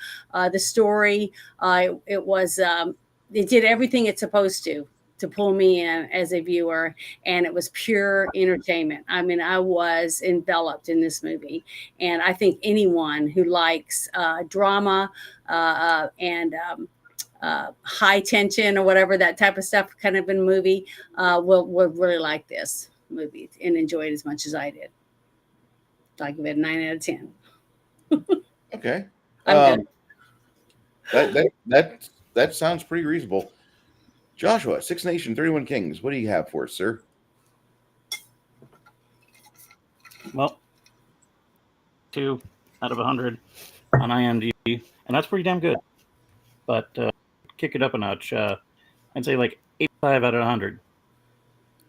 the story. It did everything it's supposed to pull me in as a viewer, and it was pure entertainment. I mean, I was enveloped in this movie, and I think anyone who likes drama and high tension or whatever, that type of stuff, kind of in a movie, will really like this movie and enjoy it as much as I did. So I give it a 9 out of 10. Okay. I'm That sounds pretty reasonable. Joshua, 6 Nation, 31 Kings. What do you have for us, sir? Well, 2 out of 100 on IMDb, and that's pretty damn good. But kick it up a notch. I'd say like 85 out of 100.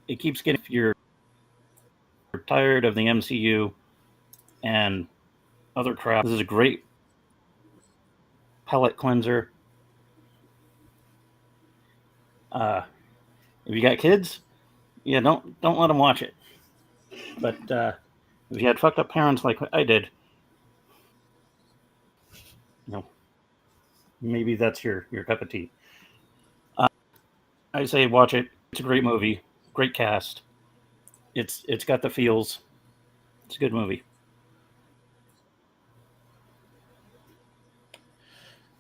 It keeps getting, if you're tired of the MCU and other crap, this is a great palate cleanser. If you got kids, yeah, don't let them watch it. But if you had fucked up parents like I did, you know, maybe that's your cup of tea. I say watch it. It's a great movie, great cast. It's got the feels. It's a good movie.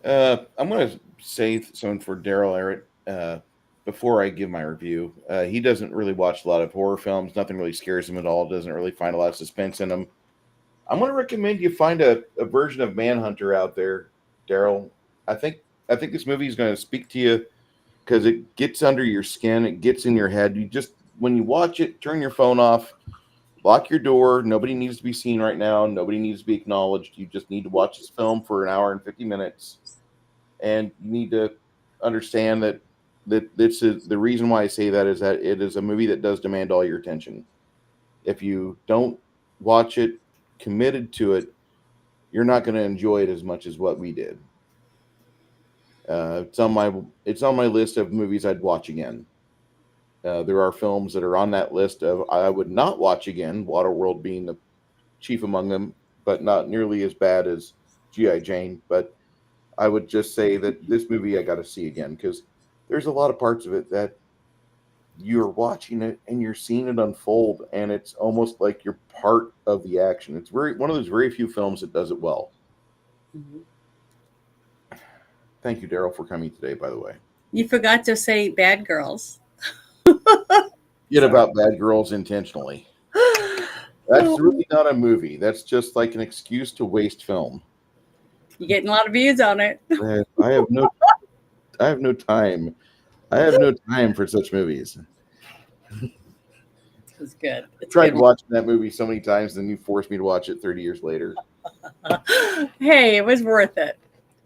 I'm going to say something for Daryl Arrett before I give my review. He doesn't really watch a lot of horror films. Nothing really scares him at all. Doesn't really find a lot of suspense in them. I'm going to recommend you find a version of Manhunter out there, Daryl. I think this movie is going to speak to you because it gets under your skin. It gets in your head. You just, when you watch it, turn your phone off, lock your door. Nobody needs to be seen right now. Nobody needs to be acknowledged. You just need to watch this film for an hour and 50 minutes. And you need to understand that this is the reason why I say that is that it is a movie that does demand all your attention. If you don't watch it committed to it, you're not going to enjoy it as much as what we did. It's on my list of movies I'd watch again. There are films that are on that list of I would not watch again, Waterworld being the chief among them, but not nearly as bad as G.I. Jane. But I would just say that this movie I got to see again because there's a lot of parts of it that you're watching it and you're seeing it unfold, and it's almost like you're part of the action. It's one of those very few films that does it well. Mm-hmm. Thank you, Daryl, for coming today, by the way. You forgot to say Bad Girls. Get about Bad Girls intentionally. That's really not a movie. That's just like an excuse to waste film. You're getting a lot of views on it. I have no... time. I have no time for such movies. It's good. I tried watching that movie so many times, and you forced me to watch it 30 years later. Hey, it was worth it.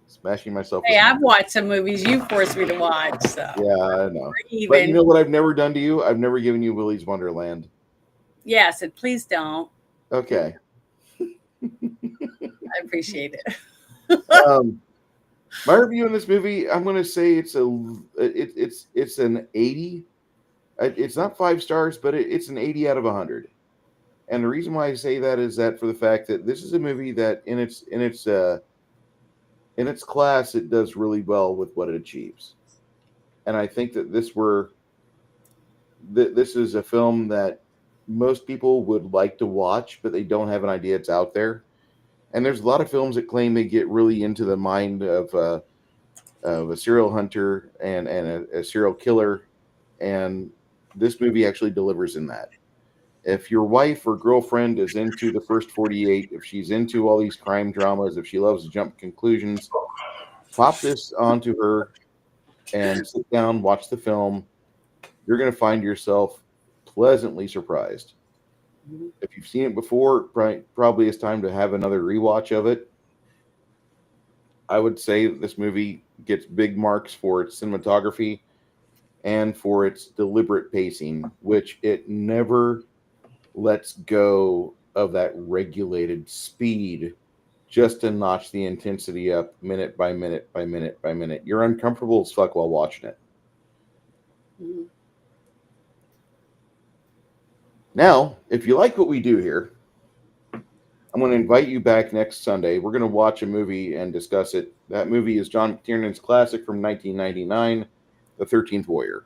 Smashing myself. Hey, I've watched some movies you forced me to watch. So yeah, I know. Even. But you know what I've never done to you? I've never given you Willy's Wonderland. Yes, and please don't. Okay. I appreciate it. My review on this movie, I'm going to say it's an 80. It's not 5 stars, but it's an 80 out of 100. And the reason why I say that is that for the fact that this is a movie that in its class, it does really well with what it achieves. And I think that this is a film that most people would like to watch, but they don't have an idea it's out there. And there's a lot of films that claim they get really into the mind of a serial hunter and a serial killer, and this movie actually delivers in that. If your wife or girlfriend is into the first 48, if she's into all these crime dramas, if she loves to jump conclusions, pop this onto her and sit down, watch the film. You're going to find yourself pleasantly surprised. If you've seen it before, probably it's time to have another rewatch of it. I would say this movie gets big marks for its cinematography and for its deliberate pacing, which it never lets go of that regulated speed just to notch the intensity up minute by minute by minute by minute. You're uncomfortable as fuck while watching it. Mm-hmm. Now, if you like what we do here, I'm going to invite you back next Sunday. We're going to watch a movie and discuss it. That movie is John McTiernan's classic from 1999, The 13th Warrior.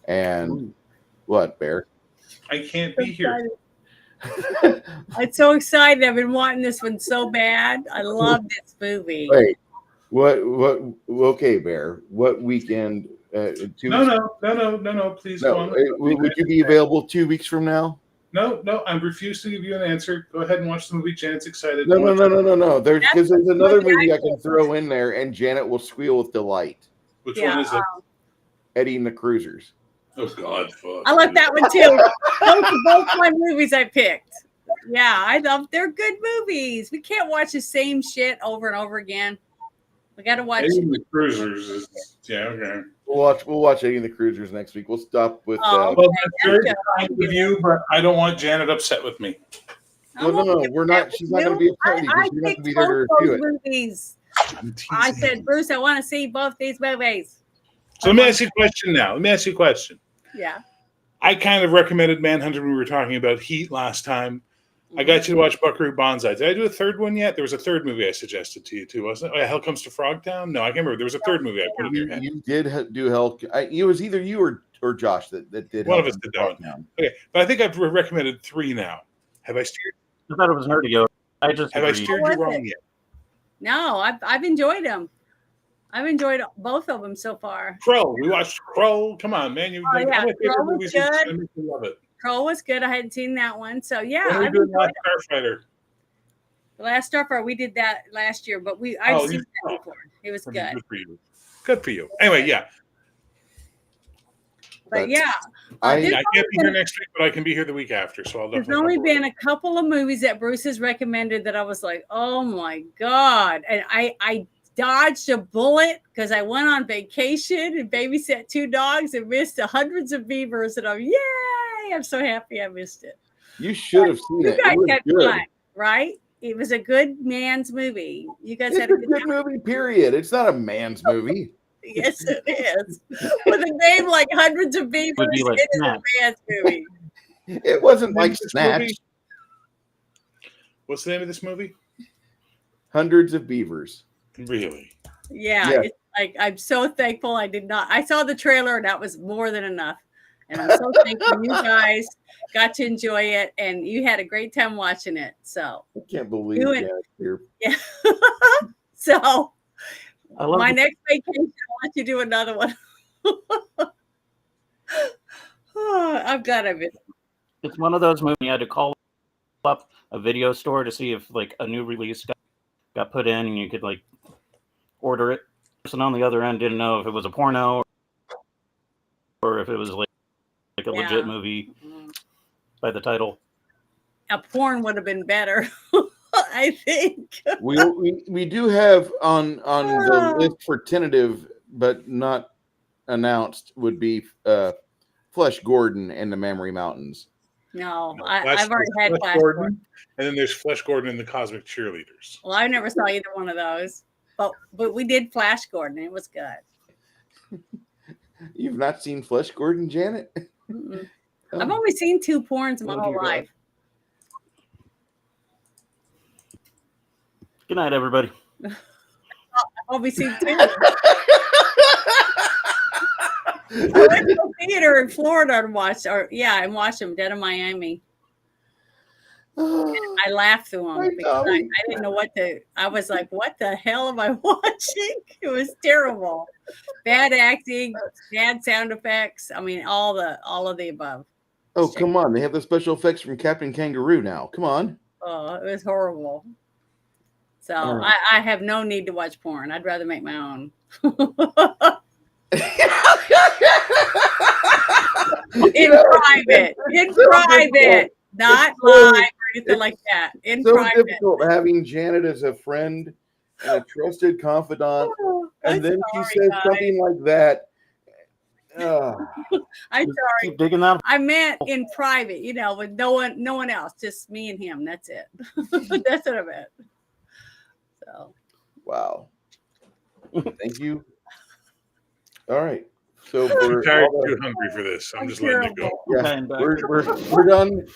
And what, Bear? I can't be here. I'm so excited. I've been wanting this one so bad. I love this movie. Wait, what? Okay, Bear. What weekend? 2 weeks? No. Please No. go on. Would you be available 2 weeks from now? No. I refuse to give you an answer. Go ahead and watch the movie. Janet's excited. No. There's another movie I can throw in there, and Janet will squeal with delight. Which one is it? Eddie and the Cruisers. Oh God, fuck. I like that one too. Those are both my movies I picked. Yeah, I love. They're good movies. We can't watch the same shit over and over again. We got to watch. Eddie and the Cruisers is okay. We'll watch Eddie and the Cruisers next week. We'll stop with. Oh, Well, that's very kind of you, but I don't want Janet upset with me. Well, no, we're not. She's not going to be upset because she's not going to be there to review it. Movies. I said, Bruce, I want to see both these movies. So let me ask you a question now. Yeah. I kind of recommended Manhunter when we were talking about Heat last time. I got you to watch Buckaroo Banzai. Did I do a third one yet? There was a third movie I suggested to you too, wasn't it? Oh, yeah, Hell Comes to Frogtown? No, I can't remember. There was a third movie I put in your head. You did do Hell. It was either you or Josh that did. One of us did that one. Okay, but I think I've recommended 3 now. Have I steered? I thought it was hard to go. Have I steered you wrong yet? No, I've enjoyed them. I've enjoyed both of them so far. Crow. We watched Crow. Come on, man. Crow was good. Love it. Crow was good. I hadn't seen that one. So, yeah. What are we doing Last Starfighter? The Last Starfighter, we did that last year, but I've seen that before. It was good. Good for you. Anyway, yeah. But, yeah. I can't be here next week, but I can be here the week after. So I'll definitely. There's only been a couple of movies that Bruce has recommended that I was like, oh, my God. And I dodged a bullet because I went on vacation and babysat 2 dogs and missed hundreds of beavers. And I'm so happy I missed it. You should have seen it. You guys had fun, right? It was a good man's movie. You guys had a good movie, period. It's not a man's movie. Yes, it is. With a name like Hundreds of Beavers, like it is a man's movie. It wasn't like Snatch. What's the name of this movie? Hundreds of Beavers. Really? Yeah. It's like I'm so thankful I did not. I saw the trailer and that was more than enough. And I'm so thankful you guys got to enjoy it and you had a great time watching it. So I can't believe it. Yeah. So my next vacation, I want you to do another one. I'm glad I missed it. It's one of those movies you had to call up a video store to see if like a new release got put in and you could like order it. person on the other end didn't know if it was a porno or if it was like a legit movie by the title. A porn would have been better, I think. We do have on the list for tentative but not announced would be Flesh Gordon and the Memory Mountains. No, I've already had Flash Gordon. And then there's Flesh Gordon and the Cosmic Cheerleaders. Well, I never saw either one of those, but we did Flash Gordon. It was good. You've not seen Flesh Gordon, Janet? Mm-mm. I've only seen 2 porns my whole life. Good night, everybody. I've only seen 2. I went to a theater in Florida and watched them, Dead in Miami. I laughed through them because I didn't know what to. I was like, "What the hell am I watching?" It was terrible, bad acting, bad sound effects. I mean, all of the above. Oh, come on! They have the special effects from Captain Kangaroo now. Come on. Oh, it was horrible. So I have no need to watch porn. I'd rather make my own. In private, not live or anything like that. In private. So difficult having Janet as a friend and a trusted confidant, and then she says something like that. I'm sorry. Keep digging that. I meant in private, with no one else, just me and him. That's it. That's what I meant. So. Wow. Thank you. All right. So I'm tired, too hungry for this. I'm just letting it go. Yeah, we're done.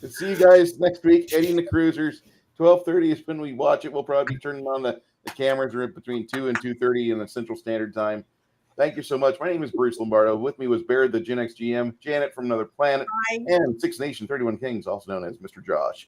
See you guys next week. Eddie and the Cruisers. 12:30 is when we watch it. We'll probably be turning on the cameras between 2 and 2:30 in the Central Standard Time. Thank you so much. My name is Bruce Lombardo. With me was Baird, the Gen X GM, Janet from Another Planet, and Six Nation 31 Kings, also known as Mr. Josh.